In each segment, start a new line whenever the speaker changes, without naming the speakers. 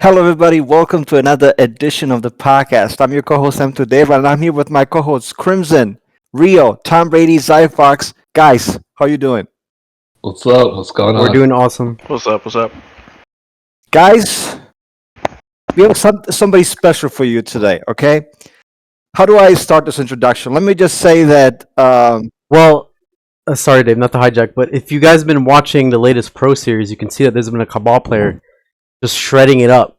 Hello, everybody. Welcome to another edition of the podcast. I'm your co-host, Sam Dave, and I'm here with my co-hosts, Crimson, Rio, Tom Brady, Zyphox. Guys, how you doing?
What's up? What's going
We're
on?
doing awesome.
What's up? What's up?
Guys, we have somebody special for you today, okay? How do I start this introduction? Let me just say that,
Well, sorry, Dave, not to hijack, but if you guys have been watching the latest Pro Series, you can see that there's been a Cabal player just shredding it up.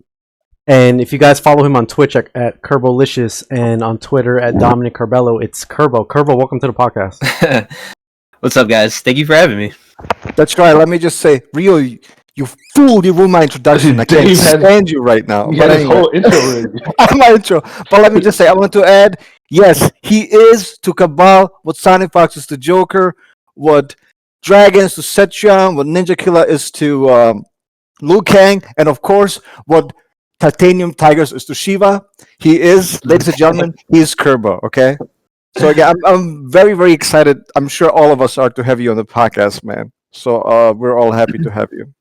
And if you guys follow him on Twitch at CURBOLICOUS and on Twitter at Dominic Carbello, it's Curbo. Curbo, welcome to the podcast.
What's up, guys? Thank you for having me.
that's right. Let me just say, Rio, you fool, you ruined my introduction. I can't
Dave had-
stand you right now.
You
But
got his
anyway.
whole intro ready.
My intro. But let me just say, I want to add, yes, he is to Cabal what Sonic Fox is to Joker, what Dragons to Setchon, what Ninja Killer is to Liu Kang, and of course, what Titanium Tigers is to Shiva. He is, ladies and gentlemen, he is Kerbo, okay? So again, I'm very, very excited. I'm sure all of us are to have you on the podcast, man. So we're all happy to have you.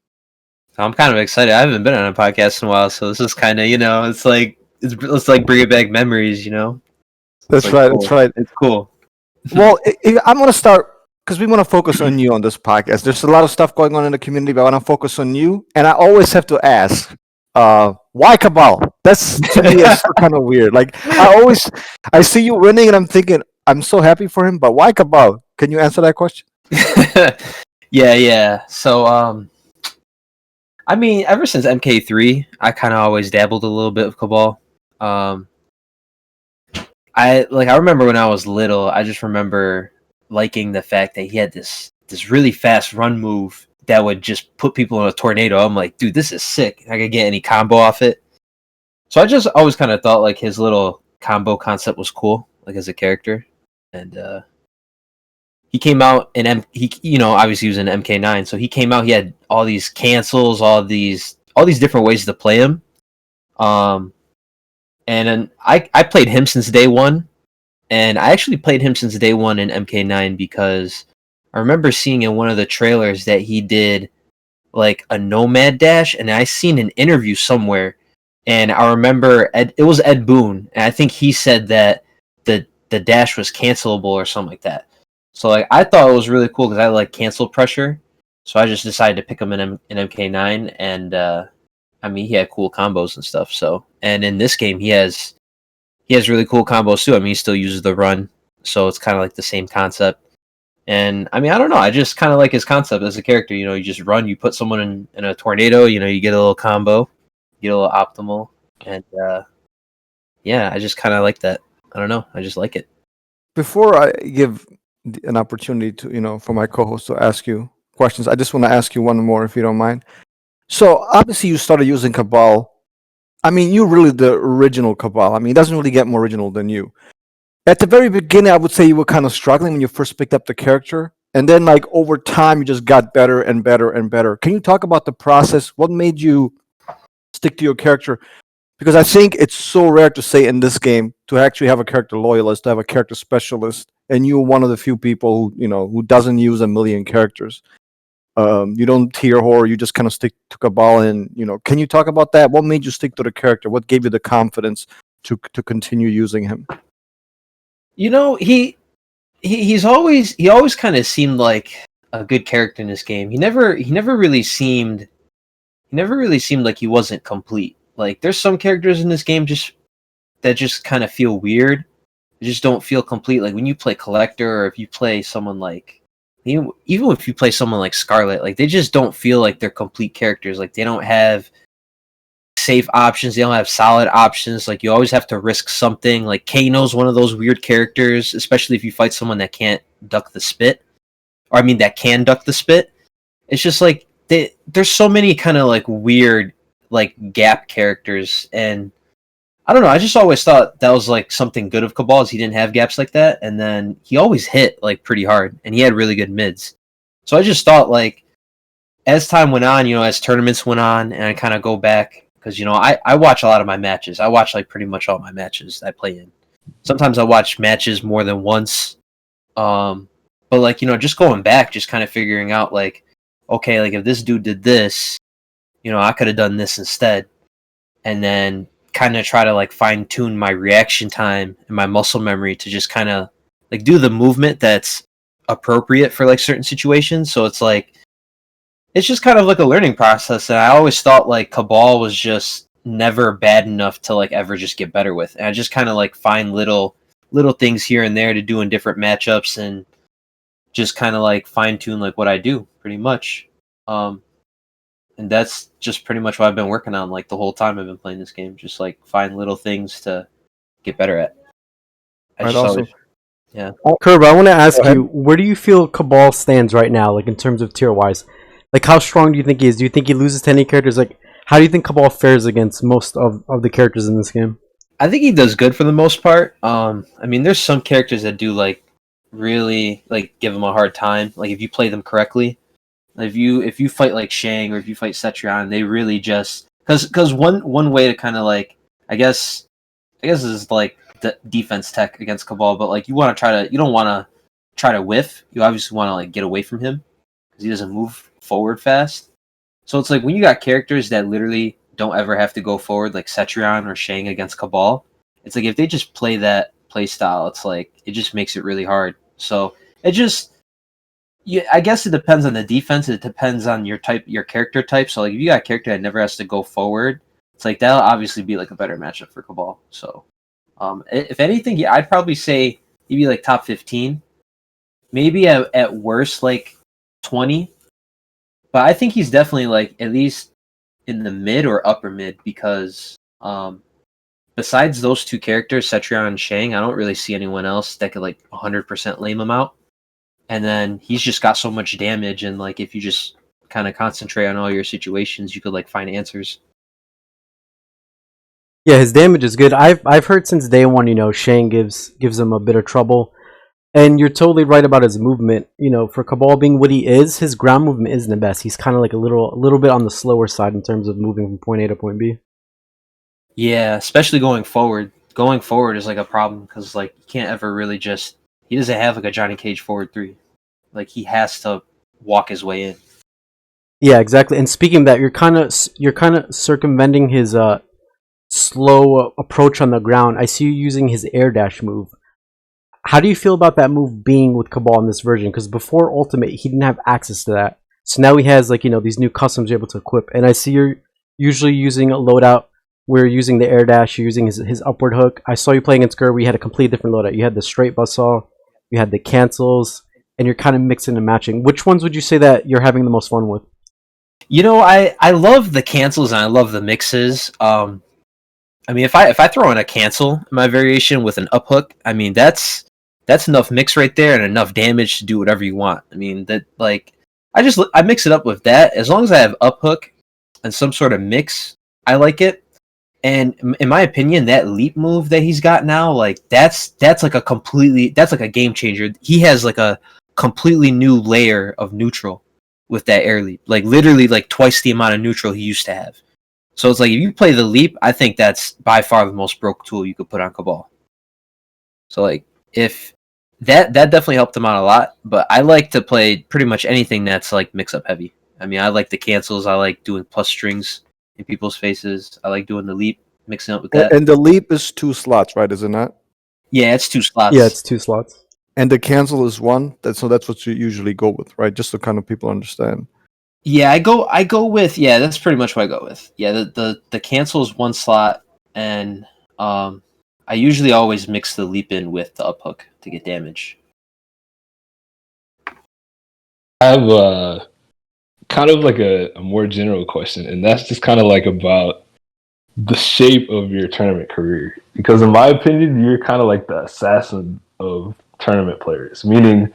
I'm kind of excited. I haven't been on a podcast in a while, so this is kind of, it's like bringing back memories,
That's
like
right,
cool.
that's right.
It's cool.
Well, I'm going to start because we want to focus on you on this podcast. There's a lot of stuff going on in the community, but I want to focus on you. And I always have to ask, why Cabal? That's to me is kind of weird. Like I see you winning, and I'm thinking I'm so happy for him, but why Cabal? Can you answer that question?
Yeah. So, ever since MK3, I kind of always dabbled a little bit of Cabal. I remember when I was little, I just remember liking the fact that he had this really fast run move that would just put people in a tornado. I'm like, dude, this is sick. I could get any combo off it. So I just always kind of thought like his little combo concept was cool, like as a character. And he came out in obviously he was in MK9, so he came out. He had all these cancels, all these different ways to play him. And then I played him since day one, and I actually played him since day one in MK9 because I remember seeing in one of the trailers that he did like a nomad dash, and I seen an interview somewhere, and I remember it was Ed Boon, and I think he said that the dash was cancelable or something like that. So like I thought it was really cool because I like cancel pressure, so I just decided to pick him in MK9, and he had cool combos and stuff. So, and in this game, he has really cool combos too. He still uses the run, so it's kind of like the same concept. And I don't know. I just kind of like his concept as a character. You just run, you put someone in a tornado. You get a little combo, you get a little optimal, and I just kind of like that. I don't know. I just like it.
Before I give an opportunity to for my co-host to ask you questions, I just want to ask you one more, if you don't mind. So obviously you started using Cabal. You're really the original Cabal. It doesn't really get more original than you. At the very beginning, I would say you were kind of struggling when you first picked up the character. And then like over time, you just got better and better and better. Can you talk about the process? What made you stick to your character? Because I think it's so rare to say in this game to actually have a character loyalist, to have a character specialist. And you're one of the few people who doesn't use a million characters. You don't tier horror, you just kind of stick to Cabal. And can you talk about that? What made you stick to the character? What gave you the confidence to continue using him?
He always kind of seemed like a good character in this game. He never really seemed like he wasn't complete. Like there's some characters in this game that just kind of feel weird. They just don't feel complete. Like when you play Collector, or if you play someone like even if you play someone like Scarlet, like they just don't feel like they're complete characters. Like they don't have safe options, they don't have solid options. Like you always have to risk something. Like Kano's one of those weird characters, especially if you fight someone that can't duck the spit. That can duck the spit. It's just like there's so many kind of like weird like gap characters, and I don't know, I just always thought that was like something good of Cabal is he didn't have gaps like that, and then he always hit like pretty hard, and he had really good mids. So I just thought like as time went on, as tournaments went on, and I kind of go back because I watch a lot of my matches. I watch like pretty much all my matches I play in. Sometimes I watch matches more than once, but like just going back, just kind of figuring out like, okay, like if this dude did this, I could have done this instead. and then kind of try to like fine tune my reaction time and my muscle memory to just kind of like do the movement that's appropriate for like certain situations. So it's just kind of like a learning process. And I always thought like Cabal was just never bad enough to like ever just get better with. And I just kind of like find little things here and there to do in different matchups and just kind of like fine tune like what I do pretty much. And that's just pretty much what I've been working on like the whole time I've been playing this game. Just like find little things to get better at. I
Right,
just
awesome.
always, yeah.
Curb, I want to ask
Go ahead.
you, where do you feel Cabal stands right now, like in terms of tier wise? Like, how strong do you think he is? Do you think he loses to any characters? Like, how do you think Cabal fares against most of the characters in this game?
I think he does good for the most part. I mean, there's some characters that do like really like give him a hard time. Like if you play them correctly, if you fight like Shang or if you fight Cetrion, they really just because one way to kind of like I guess is like the defense tech against Cabal, but like you don't want to try to whiff. You obviously want to like get away from him because he doesn't move forward fast. So it's like when you got characters that literally don't ever have to go forward, like Cetrion or Shang against Cabal, it's like if they just play that play style, it's like it just makes it really hard. So it just, yeah, I guess it depends on the defense. It depends on your type, your character type. So like if you got a character that never has to go forward, it's like that'll obviously be like a better matchup for Cabal. So if anything, yeah, I'd probably say he'd be like top 15, maybe at worst like 20. But I think he's definitely like at least in the mid or upper mid because besides those two characters, Cetrion and Shang, I don't really see anyone else that could like 100% lame him out. And then he's just got so much damage, and like if you just kind of concentrate on all your situations, you could like find answers.
Yeah, his damage is good. I've heard since day one, Shang gives him a bit of trouble. And you're totally right about his movement. For Cabal being what he is, his ground movement isn't the best. He's kind of like a little bit on the slower side in terms of moving from point A to point B.
Yeah, especially going forward. Going forward is like a problem because like you can't ever really just. He doesn't have like a Johnny Cage forward 3. Like he has to walk his way in.
Yeah, exactly. And speaking of that, you're kind of circumventing his slow approach on the ground. I see you using his air dash move. How do you feel about that move being with Cabal in this version? Because before Ultimate, he didn't have access to that. So now he has like these new customs you're able to equip. And I see you're usually using a loadout where you're using the air dash, you're using his upward hook. I saw you playing against Gur, where you had a completely different loadout. You had the straight buzzsaw, you had the cancels, and you're kind of mixing and matching. Which ones would you say that you're having the most fun with?
I love the cancels and I love the mixes. I mean, if I throw in a cancel in my variation with an up hook, I mean that's enough mix right there and enough damage to do whatever you want. I mean that like I mix it up with that as long as I have up hook and some sort of mix. I like it. And in my opinion, that leap move that he's got now, like that's like a game changer. He has like a completely new layer of neutral with that air leap, like literally like twice the amount of neutral he used to have. So it's like if you play the leap, I think that's by far the most broke tool you could put on Cabal. So like if that definitely helped him out a lot, but I like to play pretty much anything that's like mix up heavy. I mean, I like the cancels, I like doing plus strings in people's faces. I like doing the leap, mixing up with that.
And the leap is 2 slots, right? Is it not?
Yeah, it's 2 slots.
Yeah, it's 2 slots.
And the cancel is 1. That's what you usually go with, right? Just so kind of people understand.
Yeah, I go with that's pretty much what I go with. Yeah, the cancel is 1 slot, and I usually always mix the leap in with the up hook to get damage.
I have kind of like a more general question, and that's just kind of like about the shape of your tournament career. Because in my opinion, you're kind of like the assassin of tournament players, meaning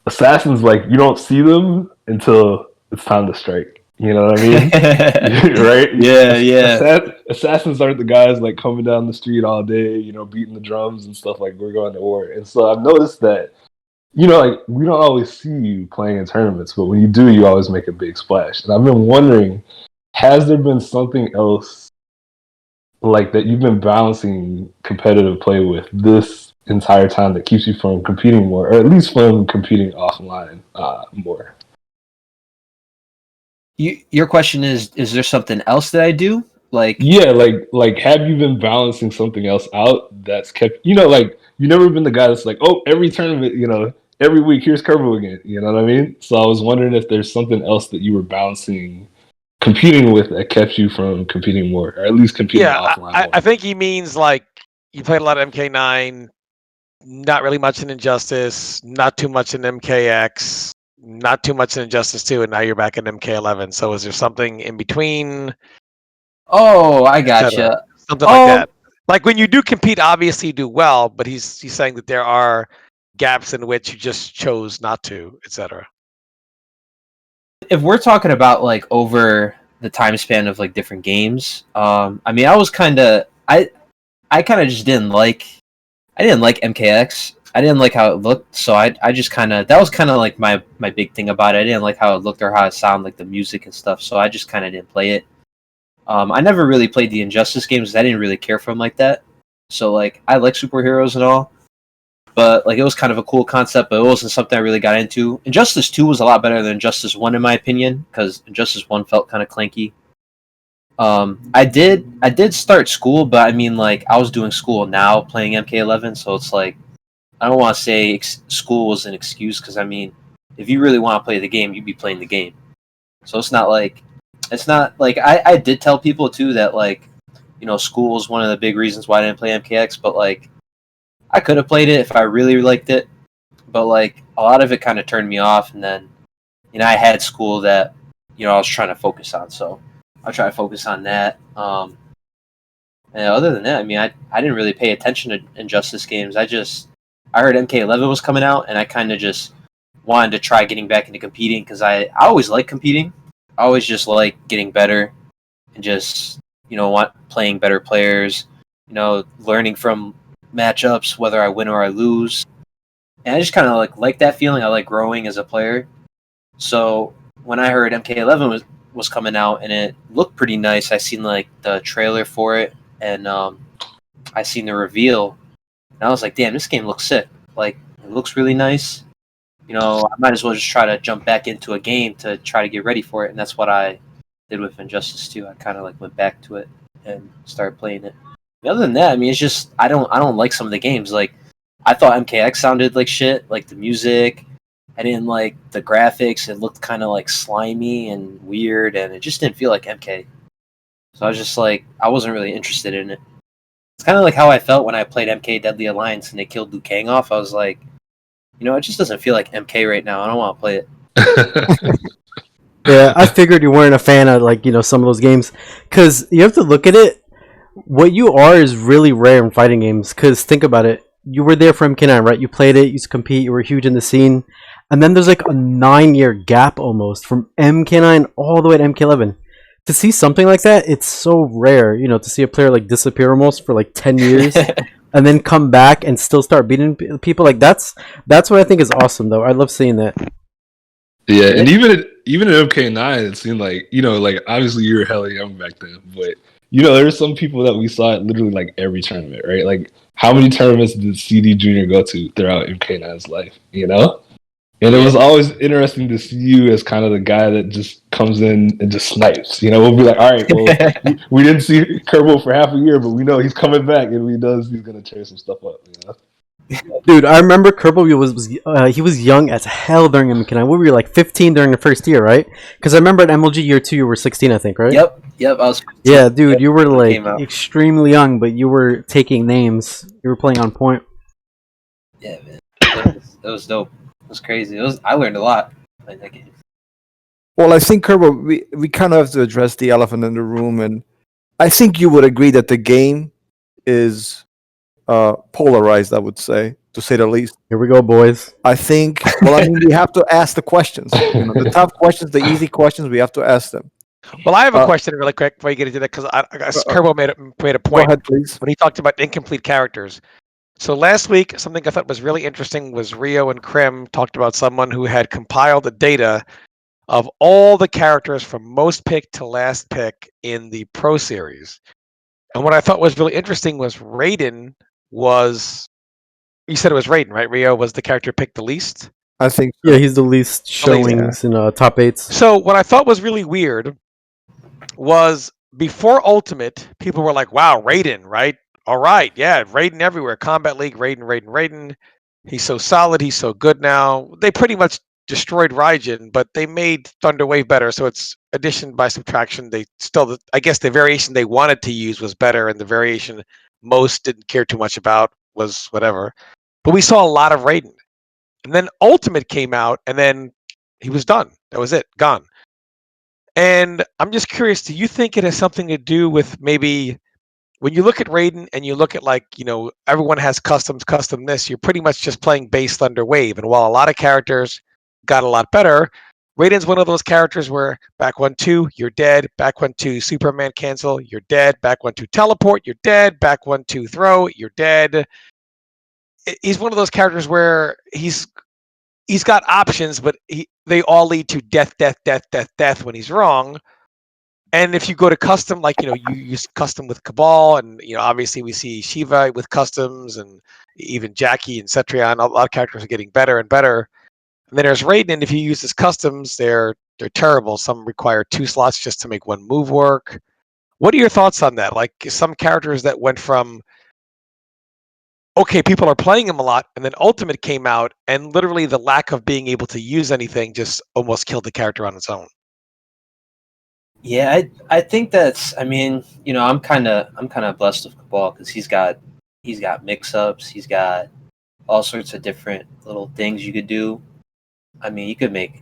assassins, like you don't see them until it's time to strike. You know what I mean? Right?
Yeah.
Assassins aren't the guys like coming down the street all day, beating the drums and stuff like we're going to war. And so I've noticed that, like we don't always see you playing in tournaments, but when you do, you always make a big splash. And I've been wondering, has there been something else like that you've been balancing competitive play with this entire time that keeps you from competing more, or at least from competing offline more?
Your question is there something else that I do? Like,
Yeah, like have you been balancing something else out that's kept like you never been the guy that's like, oh, every tournament, every week here's Kerbo again. You know what I mean? So I was wondering if there's something else that you were balancing competing with that kept you from competing more, or at least competing offline more.
I think he means like you played a lot of MK9, not really much in Injustice, not too much in MKX, not too much in Injustice 2, and now you're back in MK11. So is there something in between?
oh, I
et cetera?
gotcha.
Something like that. Like when you do compete, obviously you do well, but he's saying that there are gaps in which you just chose not to, etc.
If we're talking about like over the time span of like different games, I mean, I kind of just didn't like MKX. I didn't like how it looked, so I just kind of, that was kind of like my big thing about it. I didn't like how it looked or how it sounded, like the music and stuff, so I just kind of didn't play it. I never really played the Injustice games because I didn't really care for them like that. So like I like superheroes and all, but like it was kind of a cool concept, but it wasn't something I really got into. Injustice 2 was a lot better than Injustice 1 in my opinion, because Injustice 1 felt kind of clanky. I did start school, but I mean, like, I was doing school now playing MK11, so it's like, I don't want to say school was an excuse, because I mean, if you really want to play the game, you'd be playing the game. So it's not like I did tell people too that like, school was one of the big reasons why I didn't play MKX, but like, I could have played it if I really liked it, but like, a lot of it kind of turned me off, and then, I had school that, I was trying to focus on, so I'll try to focus on that. And other than that, I mean, I didn't really pay attention to Injustice games. I heard MK11 was coming out, and I kind of just wanted to try getting back into competing, because I always like competing. I always just like getting better and just, want playing better players, learning from matchups, whether I win or I lose. And I just kind of like that feeling. I like growing as a player. So when I heard MK11 was coming out and it looked pretty nice, I seen like the trailer for it, and I seen the reveal, and I was like, damn, this game looks sick. Like, it looks really nice. I might as well just try to jump back into a game to try to get ready for it, and that's what I did with Injustice 2. I kind of like went back to it and started playing it. Other than that, I mean, it's just I don't like some of the games. Like, I thought MKX sounded like shit, like the music. I didn't like the graphics. It looked kind of like slimy and weird, and it just didn't feel like MK. So I was just like, I wasn't really interested in it. It's kind of like how I felt when I played MK Deadly Alliance and they killed Liu Kang off. I was like, it just doesn't feel like MK right now. I don't want to play it.
Yeah, I figured you weren't a fan of like some of those games, because you have to look at it. What you are is really rare in fighting games. Because think about it, you were there for MK9, right? You played it, you used to compete, you were huge in the scene, and then there's like a 9-year gap almost from MK9 all the way to MK11. To see something like that, it's so rare. To see a player like disappear almost for like 10 years. And then come back and still start beating people. Like that's what I think is awesome, though. I love seeing that.
Yeah, and even at MK9, it seemed like like obviously you were hella young back then, but there were some people that we saw at literally like every tournament, right? Like, how many tournaments did CD Junior go to throughout MK9's life? And it was always interesting to see you as kind of the guy that just comes in and just snipes. We'll be like, all right, well, we didn't see Kerbo for half a year, but we know he's coming back, and when he does, he's gonna tear some stuff up.
Dude, I remember Kerbo he was young as hell during MK9. We were like 15 during the first year, right? Because I remember at MLG year 2 you were 16, I think, right?
Yep. I was 15.
Yeah, dude, you were like extremely young, but you were taking names. You were playing on point.
Yeah, man, that was dope. It was crazy. I learned a lot playing that game.
Well, I think, Kerbo, we kind of have to address the elephant in the room, and I think you would agree that the game is polarized, I would say, to say the least.
Here we go, boys.
I think, we have to ask the questions. The tough questions, the easy questions, we have to ask them.
Well, I have a question really quick before you get into that, because Kerbo made a point.
Go ahead, please.
When he talked about incomplete characters. So last week, something I thought was really interesting was Rio and Krim talked about someone who had compiled the data of all the characters from most pick to last pick in the Pro Series. And what I thought was really interesting was Raiden was... You said it was Raiden, right? Rio was the character picked the least?
I think
so. Yeah, he's the least showings in top 8s.
So what I thought was really weird was before Ultimate, people were like, "Wow, Raiden, right? All right, yeah, Raiden everywhere. Combat League, Raiden. He's so solid. He's so good now." They pretty much destroyed Raijin, but they made Thunder Wave better. So it's addition by subtraction. They still, I guess, the variation they wanted to use was better, and the variation most didn't care too much about was whatever. But we saw a lot of Raiden, and then Ultimate came out, and then he was done. That was it, gone. And I'm just curious, do you think it has something to do with maybe when you look at Raiden and you look at like, everyone has customs, custom this, you're pretty much just playing base Thunder Wave. And while a lot of characters got a lot better, Raiden's one of those characters where back 1-2, you're dead. Back 1-2, Superman cancel, you're dead. Back 1-2, teleport, you're dead. Back 1-2, throw, you're dead. He's one of those characters where he's got options, but they all lead to death when he's wrong. And if you go to custom, like, you use custom with Cabal, and, obviously we see Shiva with customs, and even Jackie and Cetrion, a lot of characters are getting better and better. And then there's Raiden, and if you use his customs, they're terrible. Some require 2 slots just to make one move work. What are your thoughts on that? Like some characters that went from, okay, people are playing him a lot, and then Ultimate came out, and literally the lack of being able to use anything just almost killed the character on its own.
Yeah, I think that's. I mean, I'm kind of blessed with Cabal because he's got mix ups. He's got all sorts of different little things you could do. I mean, you could make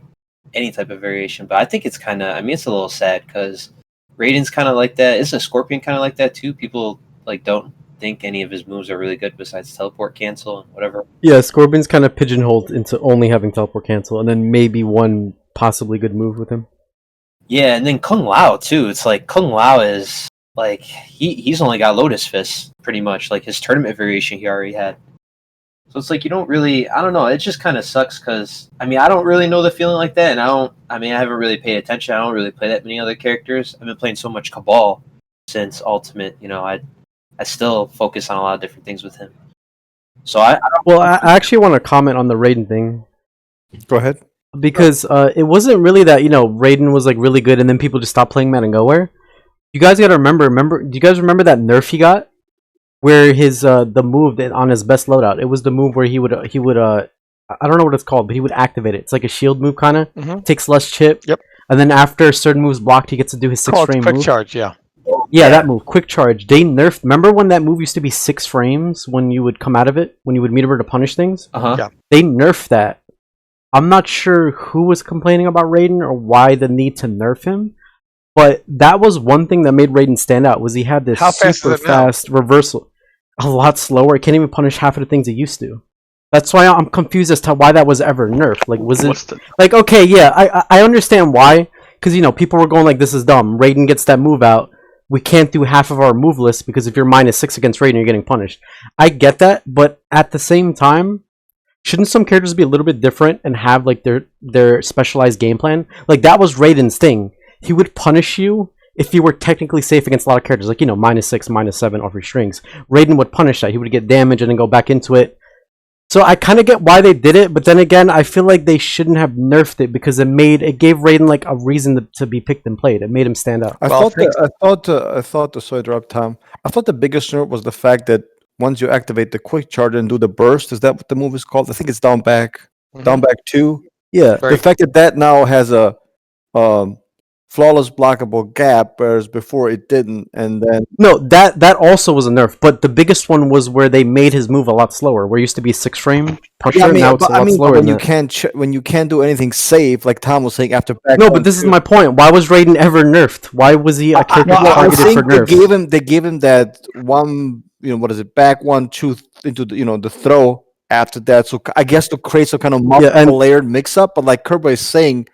any type of variation, but I think it's kind of. I mean, it's a little sad because Raiden's kind of like that. Isn't Scorpion kind of like that too? People like don't think any of his moves are really good besides teleport cancel and whatever.
Yeah, Scorpion's kind of pigeonholed into only having teleport cancel, and then maybe one possibly good move with him.
Yeah, and then Kung Lao too. It's like Kung Lao is like he's only got Lotus Fist pretty much. Like his tournament variation he already had. So it's like you don't really. I don't know. It just kind of sucks because I mean I don't really know the feeling like that, and I haven't really paid attention. I don't really play that many other characters. I've been playing so much Cabal since Ultimate. I still focus on a lot of different things with him. So I
actually want to comment on the Raiden thing.
Go ahead.
Because it wasn't really that, Raiden was like really good and then people just stopped playing him out of nowhere. You guys gotta remember, do you guys remember that nerf he got? Where his the move that on his best loadout, it was the move where he would I don't know what it's called, but he would activate it. It's like a shield move kinda.
Mm-hmm.
Takes less chip.
Yep.
And then after certain moves blocked, he gets to do his 6 frame
quick
move.
Charge, yeah.
Yeah, that move, quick charge. They nerfed. Remember when that move used to be 6 frames when you would come out of it, when you would meter to punish things?
Yeah.
They nerfed that. I'm not sure who was complaining about Raiden or why the need to nerf him, but that was one thing that made Raiden stand out. Was he had this super fast reversal, a lot slower. It can't even punish half of the things it used to. That's why I'm confused as to why that was ever nerfed. Like, was it like okay? Yeah, I understand why, because people were going like, this is dumb. Raiden gets that move out. We can't do half of our move list because if you're -6 against Raiden, you're getting punished. I get that, but at the same time, shouldn't some characters be a little bit different and have like their specialized game plan? Like that was Raiden's thing. He would punish you if you were technically safe against a lot of characters, like -6, -7 off your strings. Raiden would punish that. He would get damage and then go back into it. So I kind of get why they did it, but then again, I feel like they shouldn't have nerfed it because it gave Raiden like a reason to be picked and played. It made him stand out.
I thought. Sorry to interrupt, Tom. I thought the biggest nerf was the fact that once you activate the quick charge and do the burst, is that what the move is called? I think it's down back 2. Yeah,
Right.
the fact that now has a flawless blockable gap, whereas before it didn't, and then
no, that also was a nerf. But the biggest one was where they made his move a lot slower. Where it used to be 6 frame pressure, now it's a lot slower.
When you can't do anything safe, like Tom was saying after back.
No, but this is my point. Why was Raiden ever nerfed? Why was he a character targeted for nerf?
They gave him that one. What is it? Back 1-2 into the throw after that. So I guess to create some kind of multiple layered mix up. But like Kerbo is saying,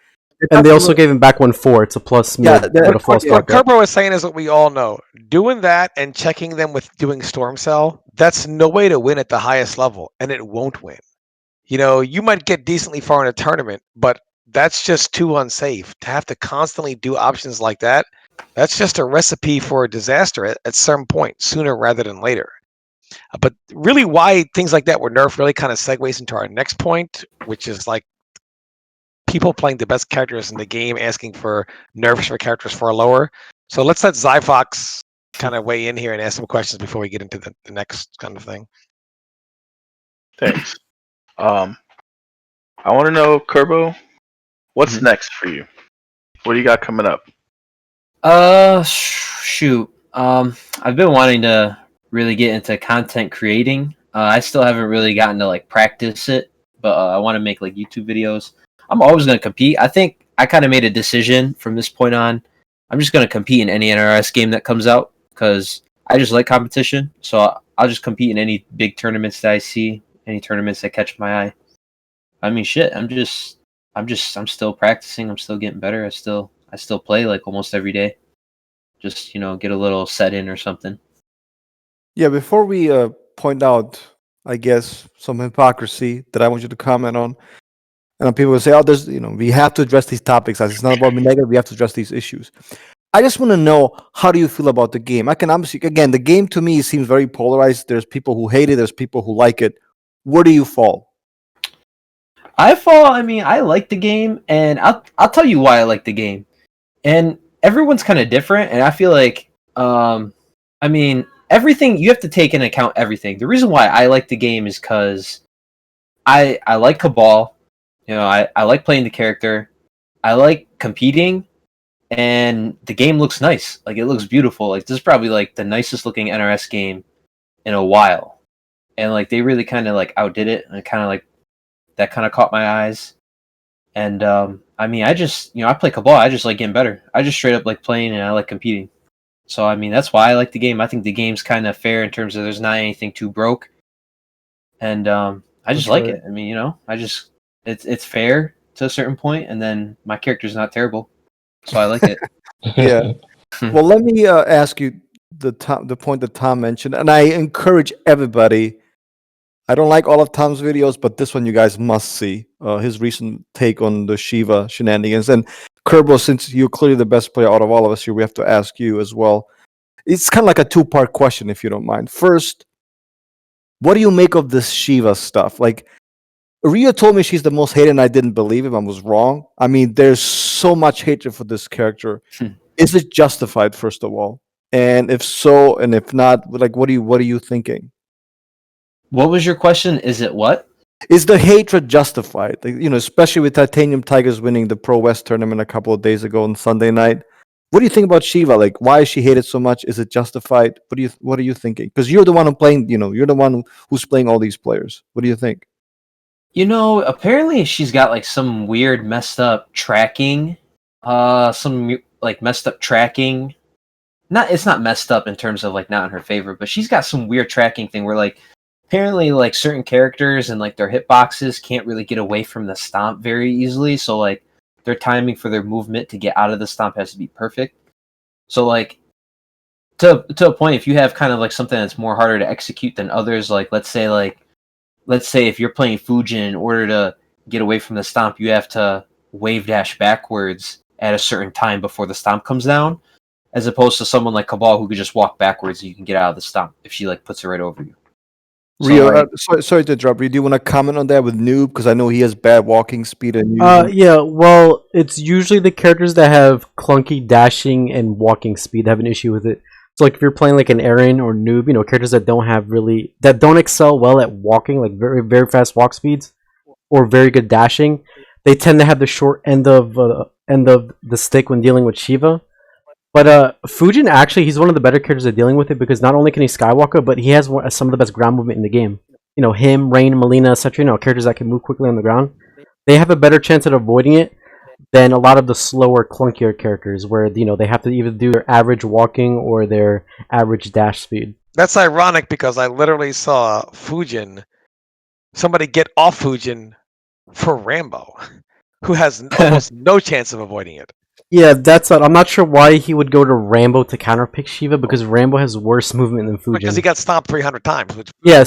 and they also gave him back 1-4. It's a plus mid with a false
what Kerbo is saying is what we all know. Doing that and checking them with doing Storm Cell, that's no way to win at the highest level, and it won't win. You might get decently far in a tournament, but that's just too unsafe. To have to constantly do options like that, that's just a recipe for a disaster at some point, sooner rather than later. But really why things like that were nerfed really kind of segues into our next point, which is like people playing the best characters in the game asking for nerfs for characters far lower. So let's let Zyphox kind of weigh in here and ask some questions before we get into the next kind of thing.
Thanks. I want to know, Kerbo, what's next for you? What do you got coming up?
Shoot. I've been wanting to really get into content creating. I still haven't really gotten to like practice it, but I want to make like YouTube videos. I'm always going to compete. I think I kind of made a decision from this point on. I'm just going to compete in any NRS game that comes out because I just like competition. So I'll just compete in any big tournaments that I see, any tournaments that catch my eye. I mean, shit. I'm still practicing. I'm still getting better. I still play like almost every day. Just get a little set in or something.
Yeah, before we point out, I guess, some hypocrisy that I want you to comment on, and people will say, "Oh, there's we have to address these topics. As it's not about being negative. We have to address these issues." I just want to know, how do you feel about the game? I can obviously, again, the game to me seems very polarized. There's people who hate it. There's people who like it. Where do you fall?
I mean, I like the game, and I'll tell you why I like the game. And everyone's kind of different, and I feel like, I mean, everything you have to take into account everything. The reason why I like the game is because I like Cabal. I like playing the character. I like competing, and the game looks nice. Like, it looks beautiful. Like, this is probably like the nicest looking NRS game in a while, and like they really kind of like outdid it, and kind of like that kind of caught my eyes. And I mean, I just I play Cabal. I just like getting better. I just straight up like playing, and I like competing. So I mean, that's why I like the game. I think the game's kind of fair in terms of there's not anything too broke, and I just like it. I mean, it's fair to a certain point, and then my character's not terrible, so I like it.
Yeah. Well, let me ask you the point that Tom mentioned, and I encourage everybody. I don't like all of Tom's videos, but this one you guys must see. His recent take on the Shiva shenanigans. And Kerbo, since you're clearly the best player out of all of us here, we have to ask you as well. It's kind of like a two-part question, if you don't mind. First, what do you make of this Shiva stuff? Like, Rio told me she's the most hated, and I didn't believe him. I was wrong. I mean, there's so much hatred for this character. Is it justified, first of all? And if so, and if not, like, what are you thinking?
What was your question? Is it what?
Is the hatred justified? Like, especially with Titanium Tigers winning the Pro West tournament a couple of days ago on Sunday night. What do you think about Shiva? Like, why is she hated so much? Is it justified? What are you thinking? Because you're the one you're the one who's playing all these players. What do you think?
Apparently she's got like some weird messed up tracking. Some like messed up tracking. It's not messed up in terms of like not in her favor, but she's got some weird tracking thing where like apparently like certain characters and like their hitboxes can't really get away from the stomp very easily, so like their timing for their movement to get out of the stomp has to be perfect. So like to a point, if you have kind of like something that's more harder to execute than others, like let's say if you're playing Fujin, in order to get away from the stomp, you have to wave dash backwards at a certain time before the stomp comes down, as opposed to someone like Cabal who could just walk backwards and you can get out of the stomp if she like puts it right over you.
Rio, sorry to interrupt you. Do you want to comment on that with Noob? Because I know he has bad walking speed and
yeah, well, it's usually the characters that have clunky dashing and walking speed that have an issue with it. So like if you're playing like an Aaron or Noob, characters that don't excel well at walking, like very, very fast walk speeds or very good dashing, they tend to have the short end of the stick when dealing with Shiva. But Fujin, actually, he's one of the better characters at dealing with it because not only can he skywalker, but he has some of the best ground movement in the game. Him, Rain, Melina, etc. Characters that can move quickly on the ground. They have a better chance at avoiding it than a lot of the slower, clunkier characters where, they have to either do their average walking or their average dash speed.
That's ironic because I literally saw somebody get off Fujin for Rambo, who has almost no chance of avoiding it.
Yeah, I'm not sure why he would go to Rambo to counterpick Shiva because Rambo has worse movement than Fujin.
Because he got stomped 300 times.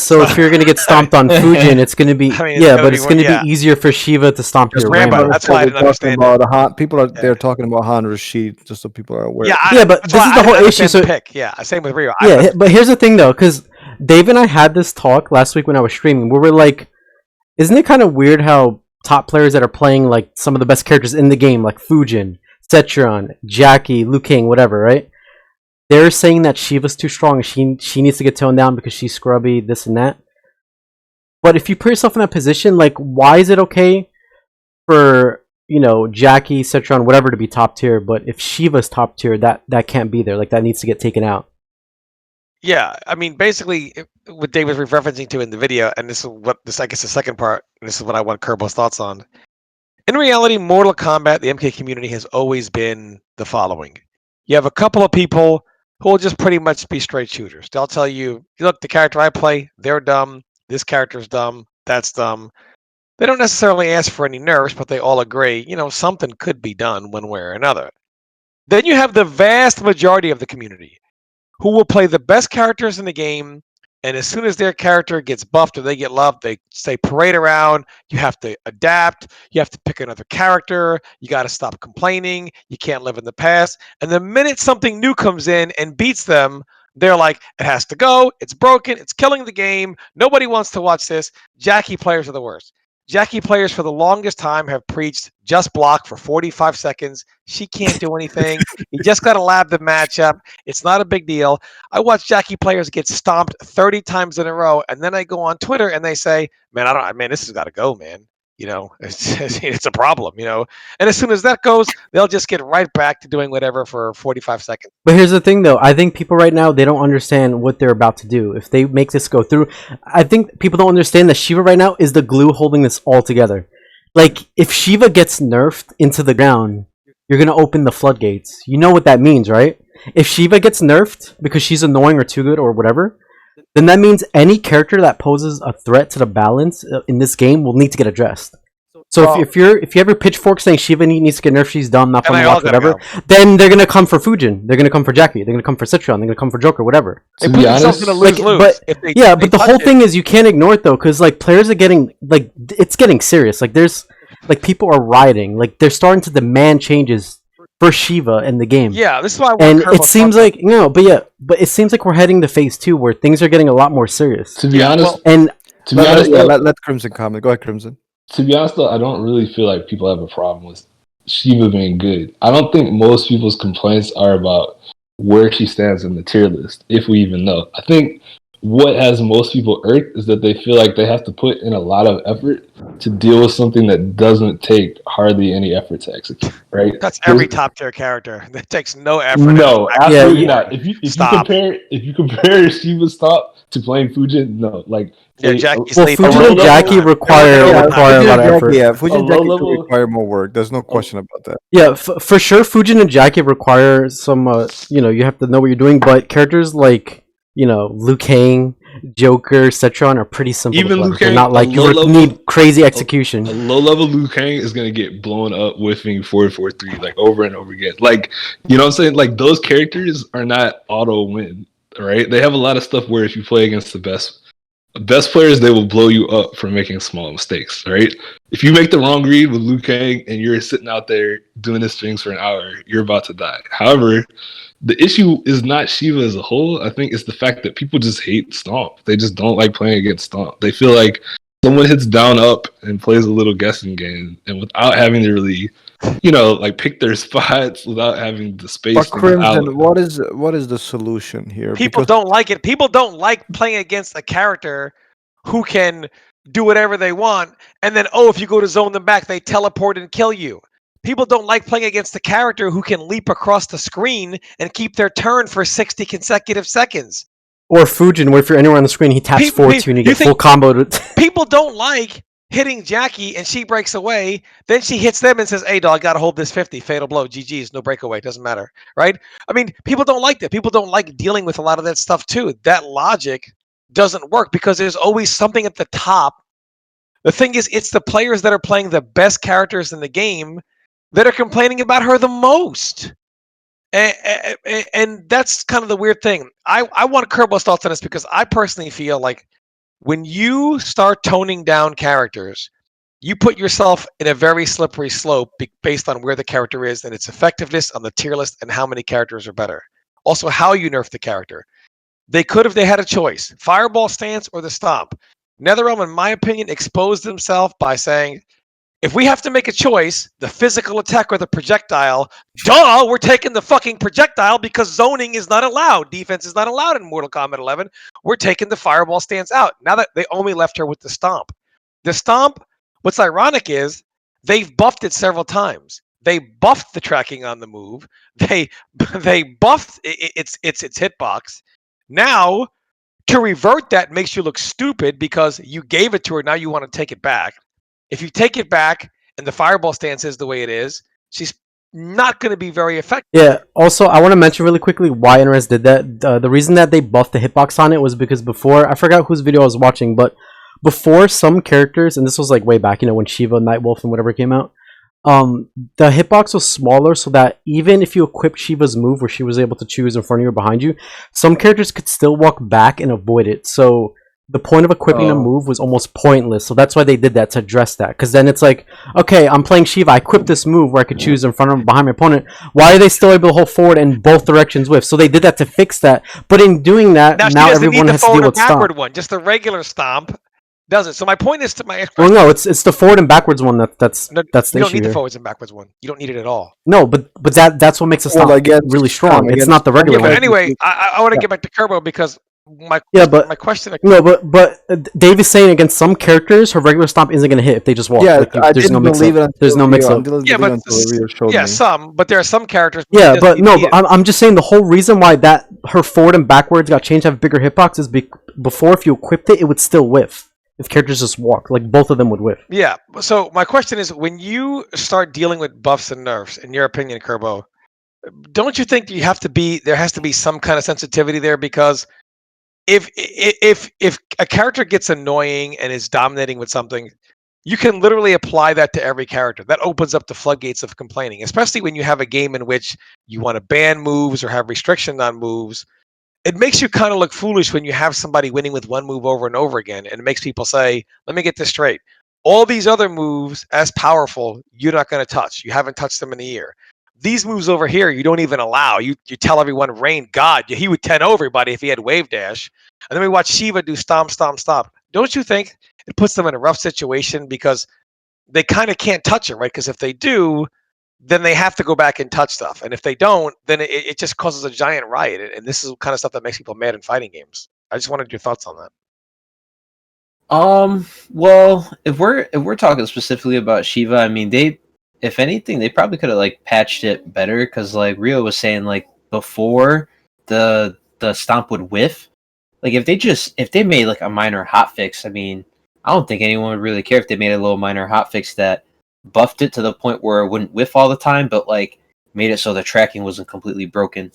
So if you're gonna get stomped on Fujin, it's gonna be it's gonna be easier for Shiva to stomp your Rambo.
That's why I didn't understand.
People are they're talking about Han Rashid, just so people are aware.
But this is the whole issue. So
same with Rio.
But here's the thing though, because Dave and I had this talk last week when I was streaming, where we're like, isn't it kind of weird how top players that are playing like some of the best characters in the game, like Fujin, Setron, Jackie, Liu Kang, whatever, right? they're saying that Shiva's too strong. She needs to get toned down because she's scrubby, this and that. But if you put yourself in that position, like, why is it okay for, you know, Jackie, Citron, whatever to be top tier, but if Shiva's top tier, that can't be there. Like, that needs to get taken out.
Yeah, I mean, basically, what Dave was referencing to in the video, and this is what this, I guess, the second part. And this is what I want Kerbo's thoughts on. In reality, Mortal Kombat, the MK community has always been the following: you have a couple of people who will just pretty much be straight shooters. They'll tell you, look, the character I play, they're dumb. This character's dumb. That's dumb. They don't necessarily ask for any nerfs, but they all agree, you know, something could be done one way or another. Then you have the vast majority of the community who will play the best characters in the game, and as soon as their character gets buffed or they get loved, they say parade around. You have to adapt. You have to pick another character. You got to stop complaining. You can't live in the past. And the minute something new comes in and beats them, they're like, it has to go. It's broken. It's killing the game. Nobody wants to watch this. Jackie players are the worst. Jackie players for the longest time have preached just block for 45 seconds. She can't do anything. You just got to lab the matchup. It's not a big deal. I watch Jackie players get stomped 30 times in a row, and then I go on Twitter and they say, man, this has got to go, man. You know, it's a problem, you know. And as soon as that goes, they'll just get right back to doing whatever for 45 seconds.
But here's the thing, though. I think people right now, they don't understand what they're about to do. If they make this go through, I think people don't understand that Shiva right now is the glue holding this all together. Like, if Shiva gets nerfed into the ground, you're going to open the floodgates. You know what that means, right? If Shiva gets nerfed because she's annoying or too good or whatever, then that means any character that poses a threat to the balance in this game will need to get addressed. So
Well-
if you have your pitchfork saying Shiva needs to get nerfed, she's dumb, not
And
fun
they
to
all
watch,
gotta
whatever,
go.
then they're gonna come for Fujin, they're gonna come for Jackie, they're gonna come for Citron, they're gonna come for Joker, whatever.
They
To
put
be
themselves
honest,
in a
Like,
lose-lose.
but
If they-
yeah,
if
but
they
the whole
touch it-
thing is you can't ignore it though, because like players are getting like it's getting serious. Like there's like people are rioting, like they're starting to demand changes for Shiva in the game.
Yeah, this is why I want
And
Kerbo
it seems
thoughts on-
like but it seems like we're heading to phase 2 where things are getting a lot more serious.
to be
Yeah,
honest,
well-
And
to be honest, though,
let Crimson comment. Go ahead, Crimson.
to be honest though, I don't really feel like people have a problem with Shiva being good. I don't think most people's complaints are about where she stands in the tier list, if we even know. I think what has most people irked is that they feel like they have to put in a lot of effort to deal with something that doesn't take hardly any effort to execute, right?
That's every top tier character. That takes no effort.
No,
and
absolutely
Yeah,
not. If you
Stop.
compare Shiva's top to playing Fujin, no. Like
Yeah, Jackie's
well,
late.
Fujin
low
and
level-
Jackie require
Yeah,
a lot of effort.
Yeah, Fujin
low
Jackie do
level-
require more work. There's no question about that.
Yeah, for sure, Fujin and Jackie require some, you have to know what you're doing, but characters like, Liu Kang, Joker, Citron are pretty simple
Even
to
Liu
play. They're
Kang,
not like
a
you
low level-
need crazy execution.
a low level Liu Kang is gonna get blown up whiffing 4-4-3 like over and over again. Like, you know what I'm saying? Like those characters are not auto win, right? They have a lot of stuff where if you play against the best players, they will blow you up for making small mistakes, right? If you make the wrong read with Liu Kang and you're sitting out there doing his strings for an hour, you're about to die. However, the issue is not Shiva as a whole. I think it's the fact that people just hate Stomp. They just don't like playing against Stomp. They feel like someone hits down up and plays a little guessing game, and without having to really, like pick their spots, without having the space.
But
to get
Crimson,
out.
what is the solution here?
People don't like it. People don't like playing against a character who can do whatever they want, and then if you go to zone them back, they teleport and kill you. People don't like playing against a character who can leap across the screen and keep their turn for 60 consecutive seconds.
Or Fujin, where if you're anywhere on the screen, he taps
People-
forward to you and you
you
get full
think-
comboed.
People don't like hitting Jackie and she breaks away. Then she hits them and says, "Hey, dog, got to hold this 50. Fatal blow. GG's. No breakaway. Doesn't matter." Right? I mean, people don't like that. People don't like dealing with a lot of that stuff too. That logic doesn't work because there's always something at the top. The thing is, it's the players that are playing the best characters in the game that are complaining about her the most. And that's kind of the weird thing. I want Kerbo's thoughts on this because I personally feel like when you start toning down characters, you put yourself in a very slippery slope based on where the character is and its effectiveness on the tier list and how many characters are better. Also, how you nerf the character. They could, if they had a choice, Fireball stance or the Stomp. NetherRealm, in my opinion, exposed themselves by saying, if we have to make a choice, the physical attack or the projectile, duh, we're taking the fucking projectile because zoning is not allowed. Defense is not allowed in Mortal Kombat 11. We're taking the fireball stance out. Now that they only left her with the stomp. The stomp, what's ironic is they've buffed it several times. They buffed the tracking on the move. They buffed its hitbox. Now, to revert that makes you look stupid because you gave it to her. Now you want to take it back. If you take it back and the fireball stance is the way it is, she's not going to be very effective.
Yeah, also, I want to mention really quickly why NRS did that. The reason that they buffed the hitbox on it was because before, I forgot whose video I was watching, but before some characters, and this was like way back, when Shiva, Nightwolf, and whatever came out, the hitbox was smaller so that even if you equipped Shiva's move where she was able to choose in front of you or behind you, some characters could still walk back and avoid it. So the point of equipping a move was almost pointless. So that's why they did that, to address that. Because then it's like, okay, I'm playing Shiva, I equipped this move where I could choose in front of and behind my opponent. Why are they still able to hold forward in both directions with? So they did that to fix that. But in doing that, now everyone has to deal with stomp.
One, just the regular stomp does it. So my point is to my...
Well, no, it's the forward and backwards one that's the issue.
You don't need
here.
the forwards and backwards one. You don't need it at all.
No, but that's what makes a stomp really strong. It's not the regular
one. But anyway, I want to get back to Kerbo because my question.
No, but Dave is saying against some characters, her regular stomp isn't going to hit if they just walk.
Yeah,
like, there's no mix up. There's no mix up.
Some, but there are some characters.
Yeah, but no, but I'm just saying the whole reason why that her forward and backwards got changed to have a bigger hitbox is before if you equipped it, it would still whiff. If characters just walk, like both of them would whiff.
Yeah. So my question is, when you start dealing with buffs and nerfs, in your opinion, Kerbo, don't you think there has to be some kind of sensitivity there? Because if a character gets annoying and is dominating with something, you can literally apply that to every character. That opens up the floodgates of complaining, especially when you have a game in which you want to ban moves or have restriction on moves. It makes you kind of look foolish when you have somebody winning with one move over and over again, and it makes people say, let me get this straight. All these other moves, as powerful, you're not going to touch. You haven't touched them in a year. These moves over here, you don't even allow. You tell everyone, Rain God, he would 10-0 everybody if he had Wave Dash. And then we watch Shiva do stomp, stomp, stomp. Don't you think it puts them in a rough situation because they kind of can't touch it, right? Because if they do, then they have to go back and touch stuff. And if they don't, then it just causes a giant riot. And this is the kind of stuff that makes people mad in fighting games. I just wanted your thoughts on that.
Well, if we're talking specifically about Shiva, I mean, if anything, they probably could have like patched it better because like Rio was saying, like before the stomp would whiff. Like if they made like a minor hotfix, I mean, I don't think anyone would really care if they made a little minor hotfix that buffed it to the point where it wouldn't whiff all the time, but like made it so the tracking wasn't completely broken.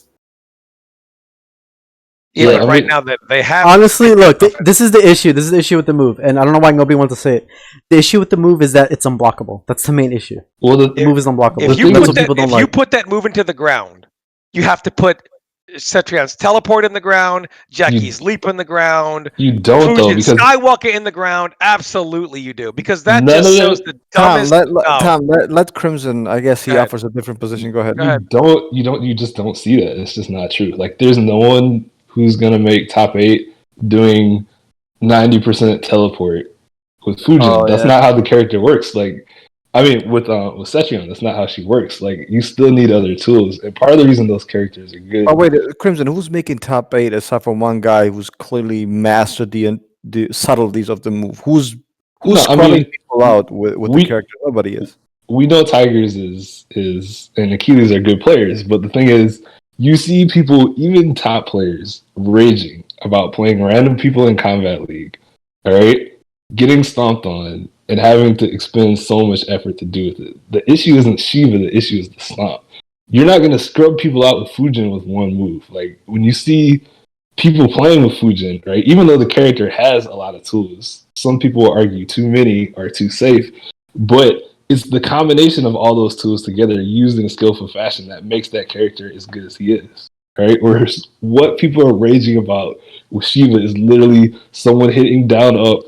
Yeah, like right now that they have.
Honestly, look, this is the issue. This is the issue with the move, and I don't know why nobody wants to say it. The issue with the move is that it's unblockable. That's the main issue. Well, the move is unblockable.
If you put that move into the ground, you have to put Cetrion's teleport in the ground, Jackie's leap in the ground.
You don't though, because
Skywalker in the ground. Absolutely, you do, because that just shows the dumbest.
Tom, let Crimson. I guess he offers a different position. Go ahead.
You just don't see that. It's just not true. Like, there's no one who's gonna make top 8 doing 90% teleport with Fujin. That's not how the character works. Like, I mean, with Cetrion, that's not how she works. Like, you still need other tools, and part of the reason those characters are good.
Oh wait, Crimson, who's making top 8 aside from one guy who's clearly mastered the subtleties of the move? Who's calling people out with the character? Nobody is.
We know Tigers is and Achilles are good players, but the thing is, you see people, even top players, raging about playing random people in Combat League, all right, getting stomped on, and having to expend so much effort to do with it. The issue isn't Shiva, the issue is the stomp. You're not going to scrub people out with Fujin with one move. Like, when you see people playing with Fujin, right, even though the character has a lot of tools, some people will argue too many are too safe, but it's the combination of all those tools together used in a skillful fashion that makes that character as good as he is, right? Whereas what people are raging about with Shiva is literally someone hitting down up,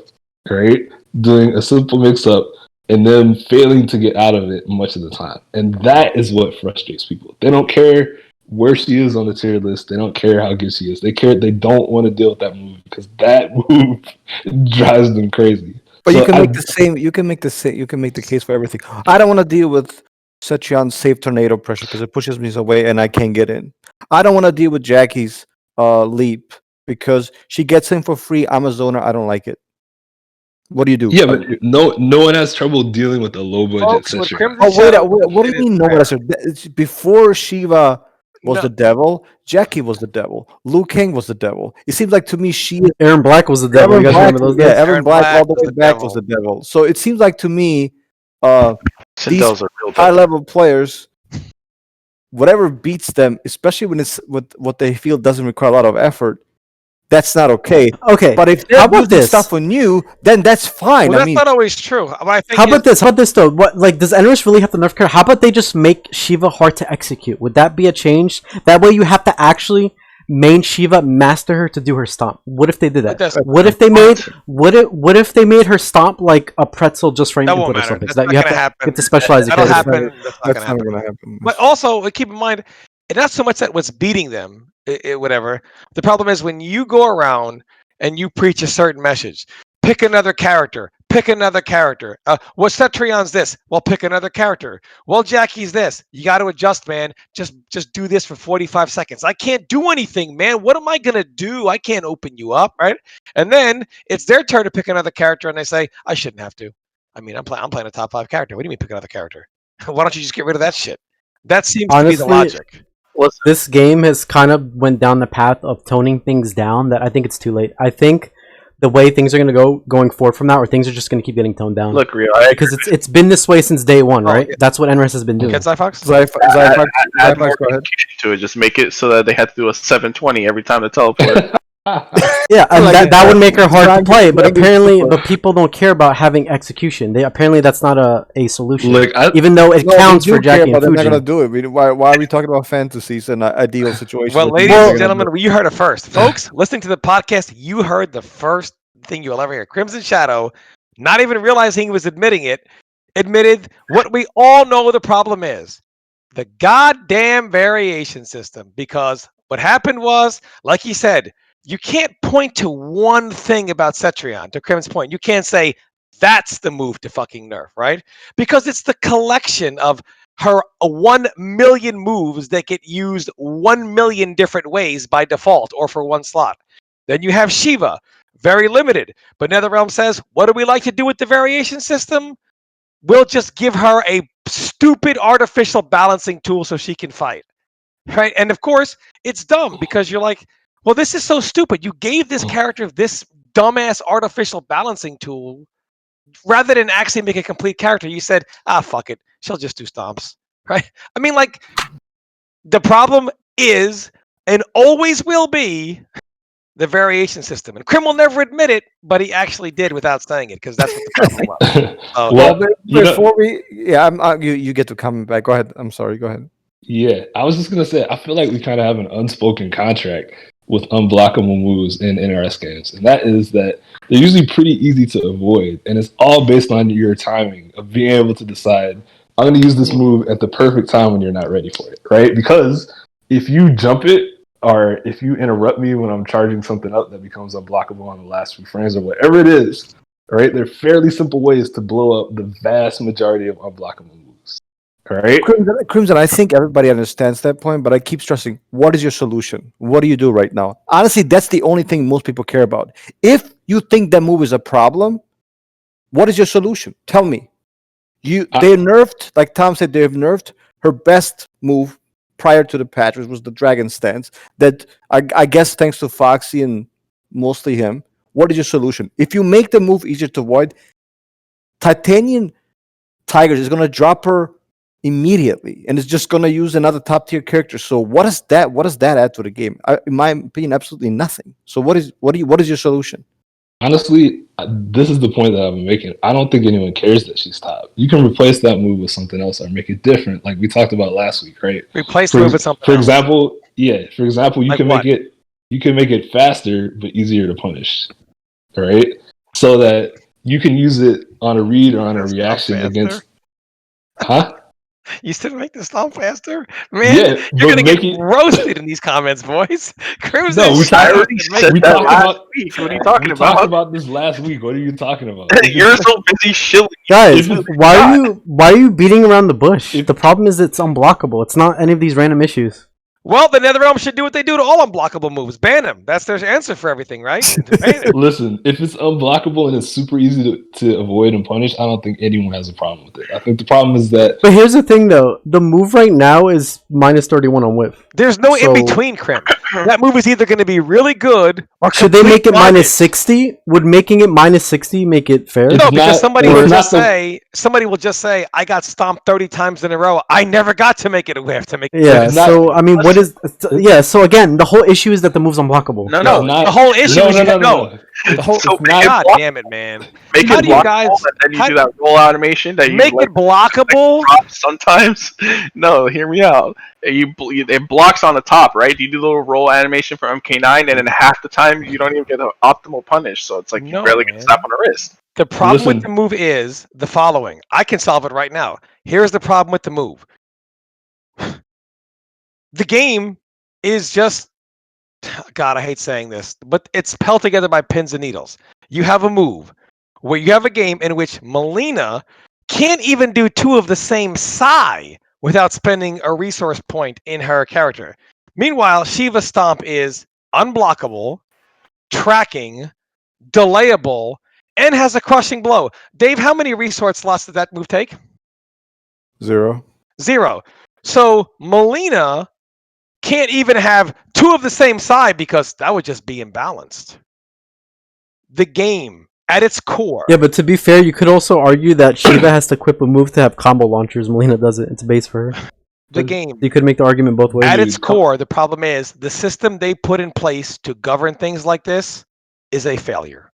right, doing a simple mix-up, and then failing to get out of it much of the time. And that is what frustrates people. They don't care where she is on the tier list. They don't care how good she is. They don't want to deal with that move because that move drives them crazy.
But
So
you can
I-
make the same. You can make the same. You can make the case for everything. I don't want to deal with Setrian's safe tornado pressure because it pushes me away and I can't get in. I don't want to deal with Jackie's leap because she gets in for free. I'm a zoner. I don't like it. What do you do?
Yeah, but no one has trouble dealing with a low budget
Folks, with
session.
Crimson
Oh wait,
Shadow,
what do you
it is
mean? No,
rare.
that's it's before Shiva was
No.
the devil. Jackie was the devil. Liu Kang was the devil. It seems like to me she is
Aaron Black was the devil.
Evan
You guys
Black.
remember those
Yeah,
days?
Evan
Aaron
Black all
Black
the
was
way
the
back was the devil. So it seems like to me, these
Sindel's a real
high
devil.
level players, whatever beats them, especially when it's with what they feel doesn't require a lot of effort, that's not okay.
Okay.
But if
How
they're
about
using
this?
stuff on you, then that's fine.
Well,
I
that's
mean,
not always true. What I think
How
is,
about this? How about this though? What like does NRS really have to nerf character? How about they just make Shiva hard to execute? Would that be a change? That way you have to actually main Shiva, master her to do her stomp. What if they did that?
That's-
What if they made what if they made her stomp like a pretzel just for
That
input
won't
or
matter.
something?
That's
So that
not
you have
gonna
to,
happen.
you have to specialize the
That'll
character.
happen. That's not
that's
gonna
not
happen.
going to happen.
But also, keep in mind, it's not so much that what's beating them, whatever. The problem is when you go around and you preach a certain message. Pick another character. Pick another character. Well, Cetrion's this. Well, pick another character. Well, Jackie's this. You got to adjust, man. Just do this for 45 seconds. I can't do anything, man. What am I gonna do? I can't open you up, right? And then it's their turn to pick another character, and they say, I shouldn't have to. I mean, I'm playing a top 5 character. What do you mean pick another character? Why don't you just get rid of that shit? That seems to be the
Honestly,
logic.
This game has kind of went down the path of toning things down that I think it's too late. I think the way things are going to go going forward from now, or things are just going to keep getting toned down.
Look, Rio,
because it's been this way since day one,
Oh,
right?
yeah.
That's what NRS has been doing.
Get Zyphox?
add more
Go ahead.
communication to it. Just make it so that they have to do a 720 every time they teleport.
Yeah, and
Like
that would make her hard to
Dragon-
play. But
Dragon
apparently,
Super.
but people don't care about having execution. They apparently that's not a solution.
Look,
Even though it counts for Jackie and
They're not going to
Fujin.
do it. Why are we talking about fantasies and ideal situations?
Well,
that
ladies
people are
and
gonna
gentlemen, you heard it first. Folks, listening to the podcast, you heard the first thing you will ever hear. Crimson Shadow, not even realizing he was admitting it, admitted what we all know the problem is. The goddamn variation system. Because what happened was, like he said, you can't point to one thing about Cetrion, to Crim's point. You can't say, that's the move to fucking nerf, right? Because it's the collection of her 1 million moves that get used 1 million different ways by default or for one slot. Then you have Shiva, very limited. But NetherRealm says, what do we like to do with the variation system? We'll just give her a stupid artificial balancing tool so she can fight. Right? And of course, it's dumb because you're like, well, this is so stupid. You gave this character this dumbass artificial balancing tool rather than actually make a complete character. You said, fuck it. She'll just do stomps. Right? I mean, like, the problem is and always will be the variation system. And Krim will never admit it, but he actually did without saying it because that's what the problem was.
Well,
Well,
you know-
before you get to comment back. Go ahead. I'm sorry. Go ahead.
Yeah, I was just gonna say, I feel like we kind of have an unspoken contract with unblockable moves in NRS games, and that is that they're usually pretty easy to avoid, and it's all based on your timing of being able to decide, I'm gonna use this move at the perfect time when you're not ready for it, right? Because if you jump it, or if you interrupt me when I'm charging something up that becomes unblockable on the last few frames or whatever it is, right? They're fairly simple ways to blow up the vast majority of unblockable moves. All right.
Crimson, I think everybody understands that point, but I keep stressing, what is your solution? What do you do right now? Honestly, that's the only thing most people care about. If you think that move is a problem, what is your solution? Tell me. They nerfed, like Tom said, they've nerfed her best move prior to the patch, which was the Dragon Stance. That I guess thanks to Foxy and mostly him. What is your solution? If you make the move easier to avoid, Titanian Tigers is going to drop her immediately, and it's just going to use another top tier character. So what does that add to the game? In my opinion, absolutely nothing. So what is your solution?
Honestly, this is the point that I've been making. I don't think anyone cares that she's top. You can replace that move with something else or make it different, like we talked about last week, right?
Replace the move with something
For
else.
example, you
Like
can
what?
make it faster but easier to punish, right? So that you can use it on a read or on a
That's not
reaction
faster.
against. Huh?
You still make the stomp faster? Man,
Yeah,
you're
but
gonna get
making
roasted in these comments, boys. Crimson
no, we
I
talked.
Shadow
already
said
said
We
that
talked
last
about.
week. What are you talking
We talked
about?
about this last week. What are you talking about? If
You're
it's,
so busy shilling.
Guys,
if it's,
why are you beating around the bush?
If-
The problem is it's unblockable. It's not any of these random issues.
Well, the NetherRealm should do what they do to all unblockable moves. Ban them. That's their answer for everything, right? Ban it.
listen, if it's unblockable and it's super easy to avoid and punish, I don't think anyone has a problem with it. I think the problem is that
But here's the thing, though. The move right now is minus 31 on whiff.
There's no
So-
in between, Crim. That move is either going to be really good or
Should they
complete
make it minus
garbage.
60? Would making it minus 60 make it fair?
It's
No, because
not-
somebody
it's
will
not
just
the-
say, I got stomped 30 times in a row. I never got to make it a whiff to make
Yeah,
It's not-
so, I mean, what is... Yeah, so again, the whole issue is that the move's unblockable.
No,
it's
no.
not-
the whole issue
no,
is
no,
you
no,
got
no,
no.
no. It's,
So
it's
make
not.
it
God
block-
damn it, man.
Make
How
it
do you
blockable,
guys-
and then you
how-
do that roll animation that you
Make
like
it blockable.
drop sometimes. No, hear me out. It blocks on the top, right? You do a little roll animation for MK9, and then half the time you don't even get an optimal punish. So it's like
No,
you barely get a
man.
slap on the wrist.
The problem
Listen.
with the move is the following. I can solve it right now. Here's the problem with the move. The game is just, God, I hate saying this, but it's held together by pins and needles. You have a move where you have a game in which Melina can't even do two of the same psi without spending a resource point in her character. Meanwhile, Shiva Stomp is unblockable, tracking, delayable, and has a crushing blow. Dave, how many resource slots did that move take?
0.
0. So Melina can't even have two of the same side because that would just be imbalanced. The game, at its core,
Yeah, but to be fair, you could also argue that Shiva has to equip a move to have combo launchers. Melina doesn't. It's base for her.
the game,
You could make the argument both ways.
at
Dude,
its core, the problem is the system they put in place to govern things like this is a failure.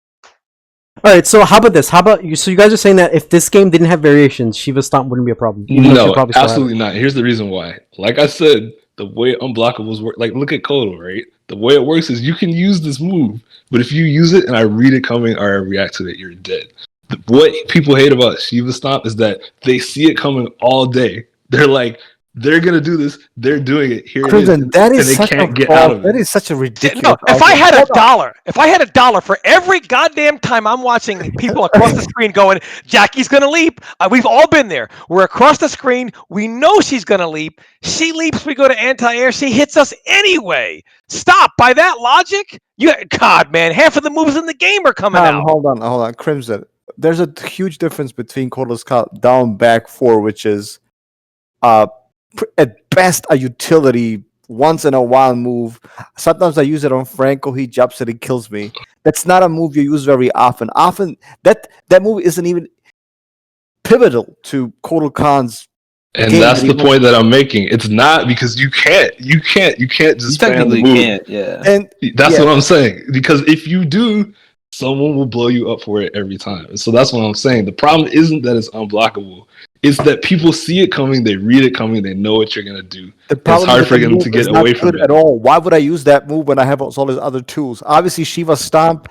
All right, so how about this? How about you? So you guys are saying that if this game didn't have variations, Shiva Stomp wouldn't be a problem. even though
No,
she'd probably still have it.
absolutely not. Here's the reason why. Like I said, the way unblockables work, like look at Kodo, right? The way it works is you can use this move, but if you use it and I read it coming or I react to it, you're dead. What people hate about Shiva Stomp is that they see it coming all day. They're like, they're gonna do this. They're doing it. Here it
Crimson,
is,
that
and
is
they
such
can't
a
get out of
that
it.
is such a ridiculous.
No, if I had
argument.
a dollar for every goddamn time I'm watching people across the screen going, Jackie's gonna leap. We've all been there. We're across the screen. We know she's gonna leap. She leaps. We go to anti-air. She hits us anyway. Stop. By that logic, God, man, half of the moves in the game are coming
Tom,
out.
hold on, Crimson. There's a huge difference between Kodo's down back 4, which is at best a utility once in a while move. Sometimes I use it on Franco. He jumps it and kills me. That's not a move you use very often. Often that move isn't even pivotal to Kodo Khan's.
And
game
that's
that
the
he
point that I'm making. It's not because you can't just
You
spam the
technically
move.
can't, yeah.
And
That's
yeah.
what I'm saying. Because if you do, someone will blow you up for it every time. So that's what I'm saying. The problem isn't that it's unblockable. It's that people see it coming, they read it coming, they know what you're gonna do.
The problem
hard
is
for
the
him
move
to get
is not
away from
good
it.
at all. Why would I use that move when I have all these other tools? Obviously, Shiva Stomp.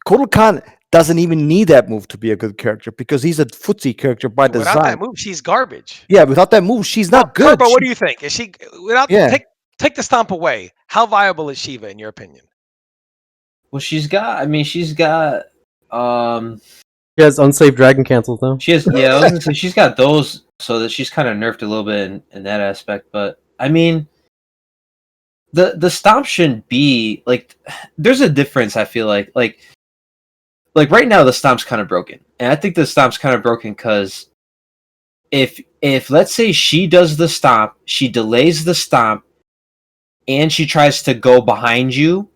Kodo Khan doesn't even need that move to be a good character because he's a footsie character by
Without
design.
that move, she's garbage.
Yeah, without that move, she's not good.
Turbo, what do you think? Is she without
Yeah.
take the stomp away? How viable is Shiva in your opinion?
Well, she's got
She has unsafe dragon cancels though.
she has I was gonna say she's got those, so that she's kind of nerfed a little bit in that aspect. But I mean, the stomp shouldn't be like. There's a difference. I feel like right now the stomp's kind of broken, and I think the stomp's kind of broken because if let's say she does the stomp, she delays the stomp, and she tries to go behind you,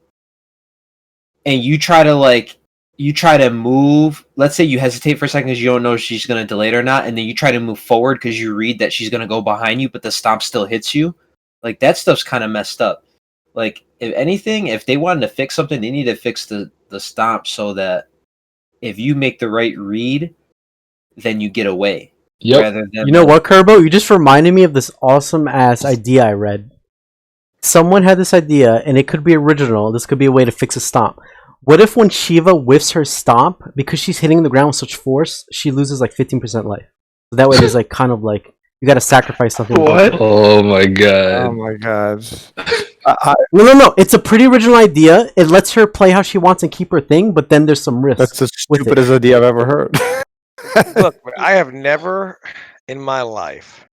and you try to move. Let's say you hesitate for a second because you don't know if she's going to delay it or not, and then you try to move forward because you read that she's going to go behind you, but the stomp still hits you. Like, that stuff's kind of messed up. Like, if anything, if they wanted to fix something, they need to fix the stomp so that if you make the right read, then you get away.
Yep.
Rather than
You know what, Kerbo? You just reminded me of this awesome ass idea I read. Someone had this idea, and it could be original. This could be a way to fix a stomp. What if when Shiva whiffs her stomp, because she's hitting the ground with such force, she loses like 15% life? So that way there's like kind of like You got to sacrifice something.
What?
Oh my god.
Oh my gosh.
No. It's a pretty original idea. It lets her play how she wants and keep her thing, but then there's some risks.
That's the
with it.
stupidest idea I've ever heard.
Look, I have never in my life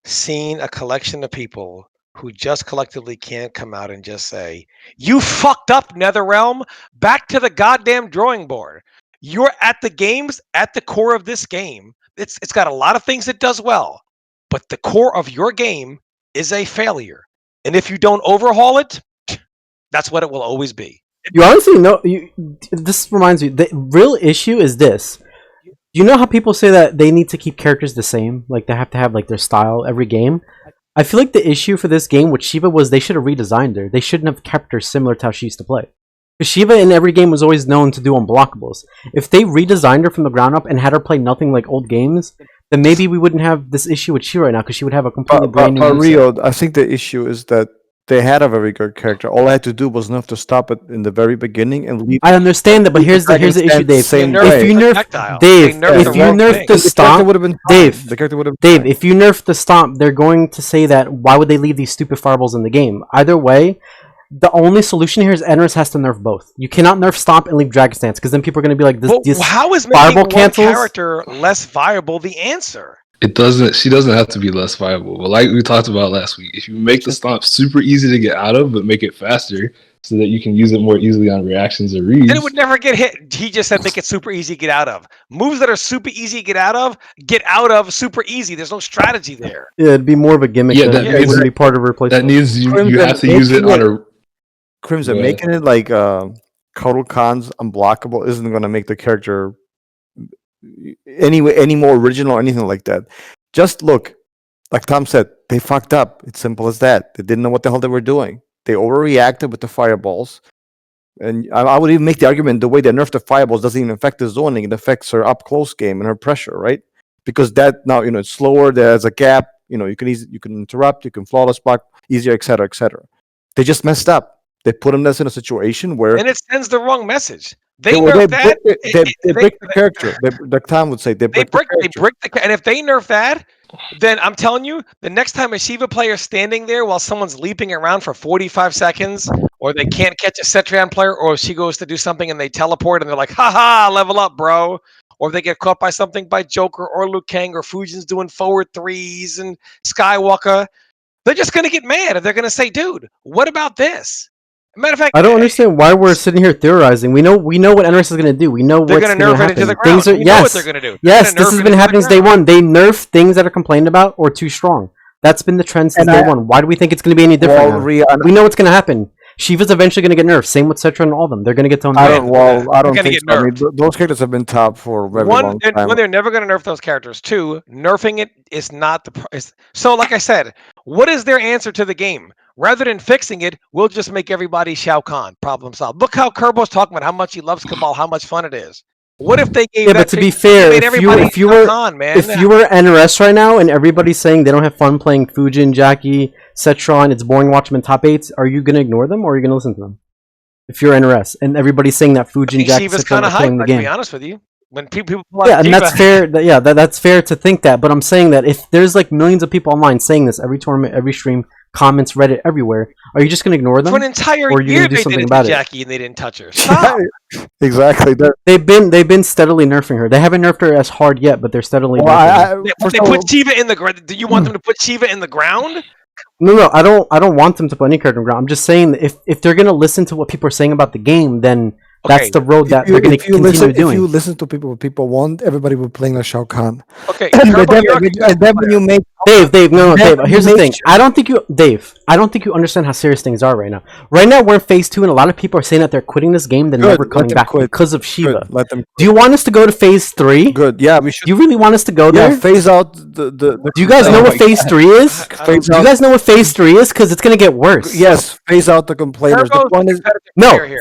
seen a collection of people who just collectively can't come out and just say, "You fucked up, NetherRealm. Back to the goddamn drawing board. You're at the games, at the core of this game. It's got a lot of things it does well, but the core of your game is a failure. And if you don't overhaul it, that's what it will always be."
You honestly know. This reminds me. The real issue is this. You know how people say that they need to keep characters the same, like they have to have like their style every game. I feel like the issue for this game with Shiva was they should have redesigned her. They shouldn't have kept her similar to how she used to play. Because Shiva in every game was always known to do unblockables. If they redesigned her from the ground up and had her play nothing like old games, then maybe we wouldn't have this issue with Shiva right now, because she would have a completely brand new moveset.
Rio, I think the issue is that they had a very good character. All I had to do was enough to stop it in the very beginning and leave.
I understand that, but here's the issue, Dave.
Same
If you nerf the stomp, Dave, if you nerf the stomp, they're going to say that why would they leave these stupid fireballs in the game? Either way, the only solution here is NRS has to nerf both. You cannot nerf stomp and leave Dragon Stance, because then people are going to be like, this
how is
fireball
making one
cancels
character less viable the answer?
It doesn't. She doesn't have to be less viable. But like we talked about last week, if you make the stomp super easy to get out of, but make it faster so that you can use it more easily on reactions or reads,
Then it would never get hit. He just said make it super easy to get out of. Moves that are super easy to get out of super easy. There's no strategy there.
Yeah, it'd be more of a gimmick.
Yeah,
that
that
wouldn't be part of a replacement.
that needs you have to use it on a
Crimson,
Yeah.
making it like Kotal Khan's unblockable isn't going to make the character any more original or anything like that. Just look, like Tom said, they fucked up. It's simple as that. They didn't know what the hell they were doing. They overreacted with the fireballs. And I would even make the argument the way they nerfed the fireballs doesn't even affect the zoning. It affects her up close game and her pressure, right? Because that now, it's slower. There's a gap. You can interrupt. You can flawless block easier, etc., etc. They just messed up. They put them in a situation where,
And it sends the wrong message. They
they
nerf that.
break the character. Like Tom would say, they break the character.
And if they nerf that, then I'm telling you, the next time a Shiva player is standing there while someone's leaping around for 45 seconds, or they can't catch a Cetrion player, or if she goes to do something and they teleport and they're like, haha, level up, bro. Or if they get caught by something by Joker or Liu Kang, or Fujin's doing forward threes and Skywalker, they're just going to get mad and they're going to say, dude, what about this? Matter of fact,
I don't understand why we're sitting here theorizing. We know what NRS is going to do. We know
they're
what's
going to
going
nerf
to
it
happen.
into the ground. We know what they're going to do.
Yes, this has been happening since day one. They nerf things that are complained about or too strong. That's been the trend since day one. Why do we think it's going to be any different now? We know what's going to happen. Shiva's eventually going to get nerfed. Same with Cetra and all of them. They're going to get toned down.
I don't think so. I mean, those characters have been top for a very long time.
One, they're never going to nerf those characters. Two, nerfing it is not the... So, like I said, what is their answer to the game? Rather than fixing it, we'll just make everybody Shao Kahn. Problem solved. Look how Kerbo's talking about how much he loves Cabal, how much fun it is. What if they gave that?
But to be fair, if you were NRS right now and everybody's saying they don't have fun playing Fujin, Jackie, Cetron, it's boring watching them in top 8s, are you going to ignore them or are you going to listen to them? If you're NRS and everybody's saying that Fujin, Jackie, Cetron are playing the game.
To be honest with you. When people
and that's fair. That's fair to think that. But I'm saying that if there's like millions of people online saying this every tournament, every stream, comments, Reddit, everywhere, are you just going to ignore them?
For an entire year, they didn't do Jackie and they didn't touch her. Stop.
Exactly.
They've been steadily nerfing her. They haven't nerfed her as hard yet, but they're steadily nerfing her.
They put Shiva in the ground. Do you want them to put Shiva in the ground?
No, I don't want them to put any character in the ground. I'm just saying that if they're going to listen to what people are saying about the game, then that's the road that they're going to continue doing.
If you listen to what people want, everybody will playing like Shao Kahn.
Okay.
And then when you make
Dave, here's the thing. I don't think you understand how serious things are right now. Right now, we're in phase 2, and a lot of people are saying that they're quitting this game, then never coming back because of Shiva.
Let them.
Do you want us to go to phase 3?
Good. Yeah, we should.
Do you really want us to go there?
Yeah, phase out the
Do you guys know what phase 3 is? Do you guys know what phase 3 is? Because it's going to get worse.
Yes, phase out the complainers. The point is,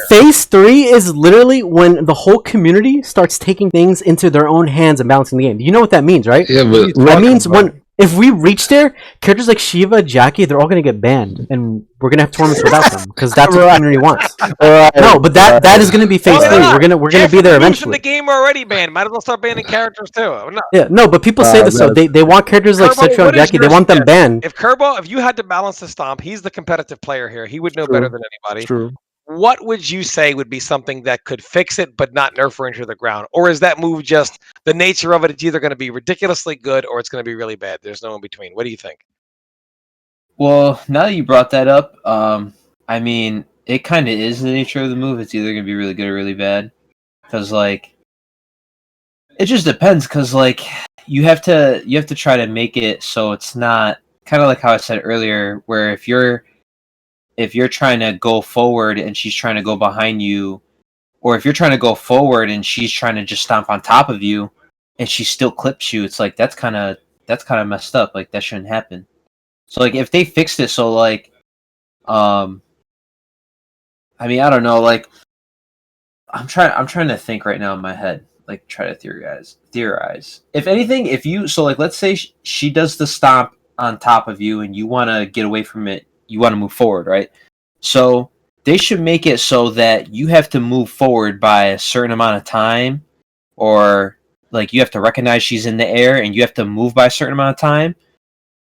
phase 3 is literally when the whole community starts taking things into their own hands and balancing the game. You know what that means, right?
Yeah, but
that means when if we reach there, characters like Shiva, Jackie, they're all gonna get banned, and we're gonna have tournaments without them because that's what the community wants. No, but that is gonna be phase
Why
3.
not?
We're gonna
Half
be
of the
there
moves in the
eventually.
game are already banned. Might as well start banning characters too. No.
Yeah, no, but people say this though. They want characters like
Kerbo,
Sexual
what
and
is
Jackie. They
your
want them
suggestion?
banned.
If Kerbo, if you had to balance the stomp, he's the competitive player here. He would know better than anybody.
True.
What would you say would be something that could fix it but not nerf her into the ground? Or is that move just the nature of it? It's either going to be ridiculously good or it's going to be really bad. There's no in between. What do you think?
Well, now that you brought that up, I mean, it kind of is the nature of the move. It's either gonna be really good or really bad, because like, it just depends. Because like, you have to try to make it so it's not kind of like how I said earlier, where if you're trying to go forward and she's trying to go behind you, or if you're trying to go forward and she's trying to just stomp on top of you, and she still clips you, it's like that's kind of messed up. Like that shouldn't happen. So like if they fixed it so like, I mean I don't know, like I'm trying to think right now in my head, like try to theorize. If anything, if you so like let's say she does the stomp on top of you and you want to get away from it, you want to move forward, right? So they should make it so that you have to move forward by a certain amount of time, or like you have to recognize she's in the air and you have to move by a certain amount of time,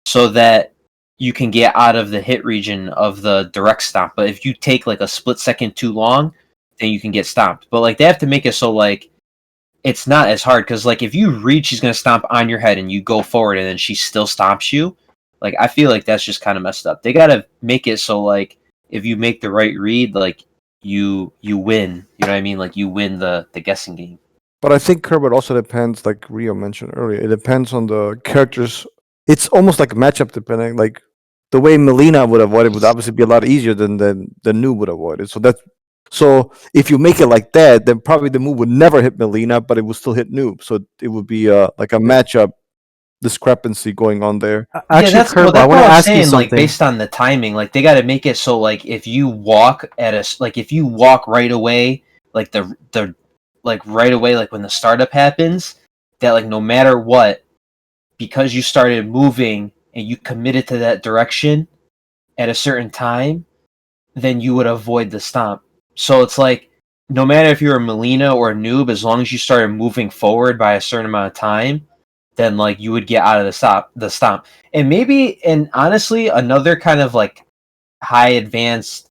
so that you can get out of the hit region of the direct stomp. But if you take like a split second too long, then you can get stomped. But like they have to make it so like it's not as hard, because like if you read she's gonna stomp on your head and you go forward and then she still stomps you, like I feel like that's just kind of messed up. They gotta make it so like if you make the right read, like you win. You know what I mean? Like you win the guessing game.
But I think Kerb, it also depends, like Rio mentioned earlier. It depends on the characters. It's almost like a matchup depending. Like the way Melina would avoid it would obviously be a lot easier than the noob would avoid it. So if you make it like that, then probably the move would never hit Melina, but it would still hit noob. So it would be like a matchup discrepancy going on there.
Actually,
that's
Kerb, I
what
want to
I'm
ask you
saying.
something.
Like based on the timing, like they got to make it so like if you walk if you walk right away, like the like right away, like when the startup happens, that like no matter what, because you started moving and you committed to that direction at a certain time, then you would avoid the stomp. So it's like no matter if you're a Melina or a noob, as long as you started moving forward by a certain amount of time, then like you would get out of the stomp. And maybe, and honestly, another kind of like high advanced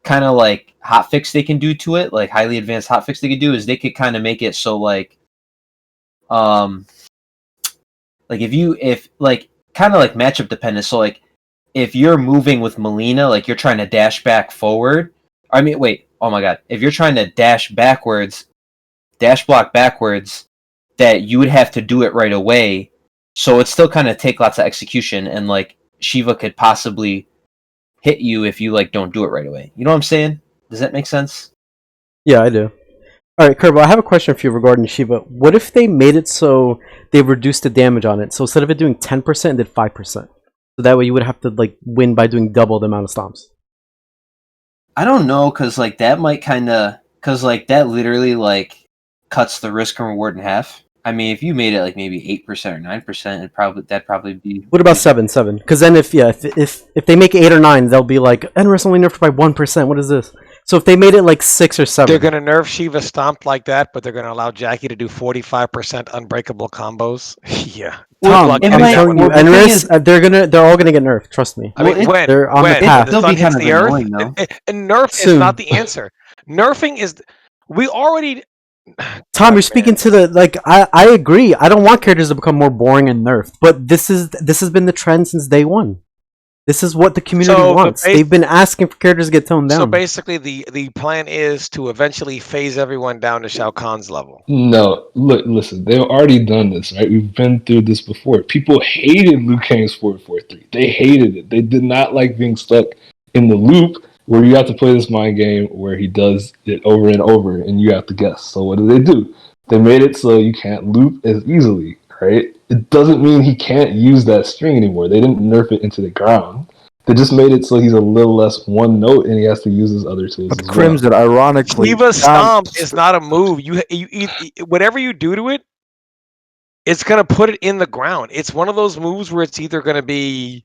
kind of like hot fix they can do to it, like highly advanced hot fix they could do, is they could kind of make it so like like if like kind of like matchup dependent. So like if you're moving with Melina, like you're trying to dash back forward. I mean, wait, oh my god. If you're trying to dash block backwards, that you would have to do it right away. So it still kind of take lots of execution, and like Shiva could possibly hit you if you like don't do it right away. You know what I'm saying? Does that make sense?
Yeah, I do. All right, Kerbo, I have a question for you regarding Shiva. What if they made it so they reduced the damage on it? So instead of it doing 10%, it did 5%. So that way you would have to like win by doing double the amount of stomps.
I don't know, cause like that might kind of, cause like that literally like cuts the risk and reward in half. I mean, if you made it like maybe 8% or 9%, that'd probably be.
What about 7? Because then if they make 8 or 9, they'll be like NRS only nerfed by 1%. What is this? So if they made it like 6 or 7,
They're going to nerf Shiva Stomp like that, but they're going to allow Jackie to do 45% unbreakable combos. Yeah.
Tom,
It
I'm
might-
telling you,
well, the thing
NRS, they're all gonna get nerfed. Trust me.
I mean, when?
they're on the
When?
path.
The
They'll
sun
be
hits
kind of
the earth?
annoying, though.
And nerf is
Soon.
not the answer. Nerfing is... We already...
Tom,
God,
you're speaking
man.
to the like. I agree. I don't want characters to become more boring and nerfed, but this has been the trend since day one. This is what the community
So,
wants. They've been asking for characters to get toned down.
So basically, the plan is to eventually phase everyone down to Shao Kahn's level.
No, look, listen, they've already done this, right? We've been through this before. People hated Liu Kang's 443. They hated it. They did not like being stuck in the loop where you have to play this mind game where he does it over and over and you have to guess. So what do? They made it so you can't loop as easily, right? It doesn't mean he can't use that string anymore. They didn't nerf it into the ground. They just made it so he's a little less one note and he has to use his other tools
But
as well.
Crimson, ironically,
Shiva Stomp is not a move. You whatever you do to it, it's going to put it in the ground. It's one of those moves where it's either going to be.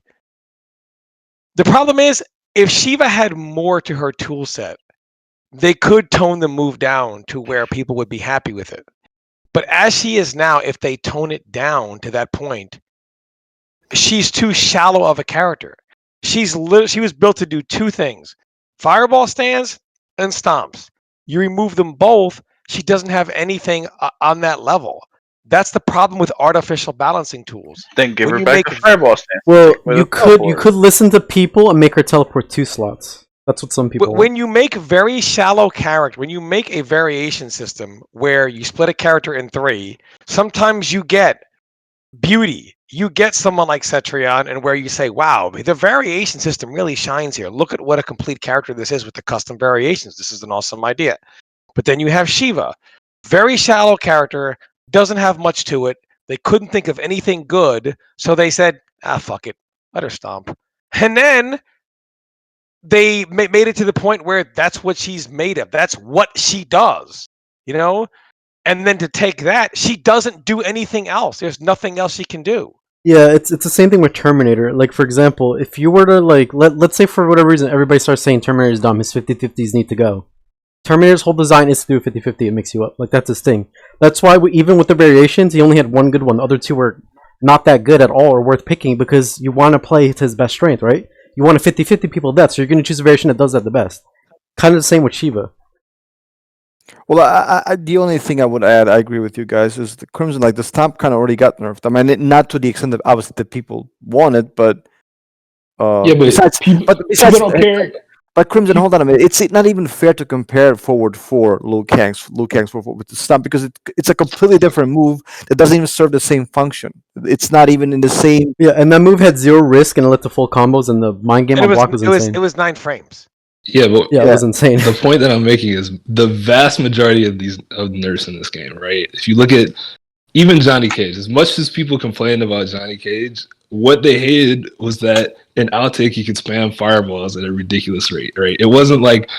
The problem is, if Shiva had more to her tool set, they could tone the move down to where people would be happy with it. But as she is now, if they tone it down to that point, she's too shallow of a character. She was built to do two things: fireball stands and stomps. You remove them both, she doesn't have anything on that level. That's the problem with artificial balancing tools.
Then give
When
her
you
back
make-
the fireball stance.
Well,
With
you
a
could
teleport.
listen to people and make her teleport 2 slots. That's what some people
But
want.
when you make very shallow character, when you make a variation system where you split a character in 3, sometimes you get beauty. You get someone like Cetrion, and where you say, wow, the variation system really shines here. Look at what a complete character this is with the custom variations. This is an awesome idea. But then you have Shiva. Very shallow character, doesn't have much to it. They couldn't think of anything good, so they said, fuck it. Let her stomp. And then they made it to the point where that's what she's made of. That's what she does, you know? And then to take that, she doesn't do anything else. There's nothing else she can do.
Yeah, it's the same thing with Terminator. Like, for example, if you were to, like, let's say for whatever reason, everybody starts saying Terminator is dumb, his 50-50s need to go. Terminator's whole design is to do a 50-50, it makes you up. Like, that's his thing. That's why, even with the variations, he only had one good one. The other two were not that good at all or worth picking because you want to play to his best strength, right? You want a 50-50 people death, so you're going to choose a variation that does that the best. Kind of the same with Shiva.
Well, I the only thing I would add, I agree with you guys, is the Crimson, like the stomp kind of already got nerfed. I mean, not to the extent that obviously the people want it, but
Yeah, but
besides,
people,
besides,
people don't care.
but Crimson, hold on a minute. It's not even fair to compare forward 4 Liu Kang's forward 4 with the stomp because it's a completely different move that doesn't even serve the same function. It's not even in the same.
Yeah, and that move had 0 risk and it led to full combos, and the mind game
And
on block was insane.
it was 9 frames.
Yeah, but
Yeah, it was insane.
the point that I'm making is the vast majority of nerfs in this game, right? If you look at even Johnny Cage, as much as people complained about Johnny Cage, what they hated was that in outtake he could spam fireballs at a ridiculous rate, right? It wasn't like,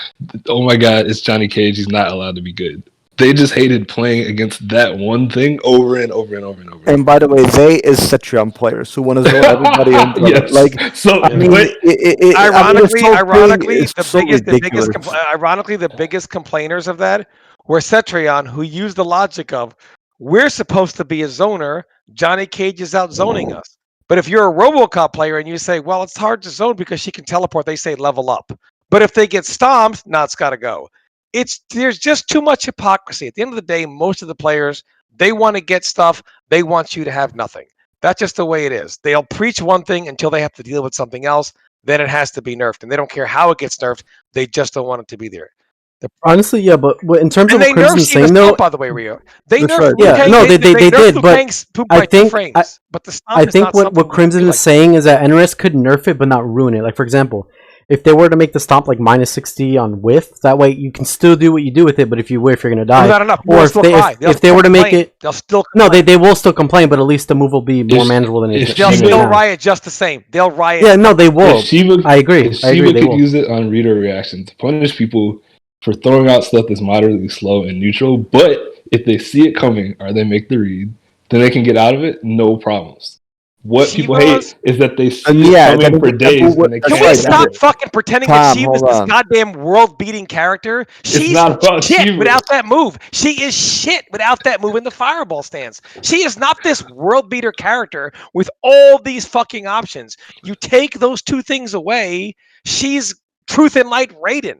oh my god, it's Johnny Cage, he's not allowed to be good. They just hated playing against that one thing over and over and over and over.
And by the way, they is Cetrion players who want to zone everybody in.
Yes.
Like,
So,
I mean,
but
Ironically,
ridiculous.
Ironically, the biggest complainers of that were Cetrion, who used the logic of, we're supposed to be a zoner, Johnny Cage is out zoning us. But if you're a RoboCop player and you say, well, it's hard to zone because she can teleport, they say level up. But if they get stomped, it's got to go. There's just too much hypocrisy. At the end of the day, most of the players, they want to get stuff, they want you to have nothing. That's just the way it is. They'll preach one thing until they have to deal with something else, then it has to be nerfed. And they don't care how it gets nerfed, they just don't want it to be there.
Honestly, yeah, but in terms
And
of
they
what Crimson's
nerfed Shiva's
saying, though,
stomp, by the way, Rio. They
That's
nerfed
right.
Liu
Yeah,
Kang.
no, they
nerfed
did,
Liu
but
Kang's poop
I
by 2
think-
frames. But the stomp
I
is
think
not
what
something
Crimson
you
is saying is that NRS could nerf it but not ruin it. Like, for example, if they were to make the stomp like minus 60 on whiff, that way you can still do what you do with it, but if you whiff, you're going to die.
Not enough.
Or if they were to make it...
they'll still
No,
complain.
they will still complain, but at least the move will be more
If-
manageable than it
if
They'll
than it is
still
now.
riot just the same. They'll riot.
Yeah, no, they will.
if Shiva,
I agree.
If
I agree,
Shiva
they
could
will.
use it on reader reaction to punish people for throwing out stuff that's moderately slow and neutral, but if they see it coming or they make the read, then they can get out of it, no problems. What people
Shiva's-
hate is that they see
And
it
yeah,
coming
that-
for
that-
days
that-
and they
that's
Can
can't
we
right,
get
stop
out of it.
fucking pretending that
Tom,
Shiva's
hold
this
on.
goddamn world-beating character? She's
not about
shit
Shiva.
without that move. She is shit without that move in the fireball stance. She is not this world-beater character with all these fucking options. You take those 2 things away, she's Truth and Light Raiden.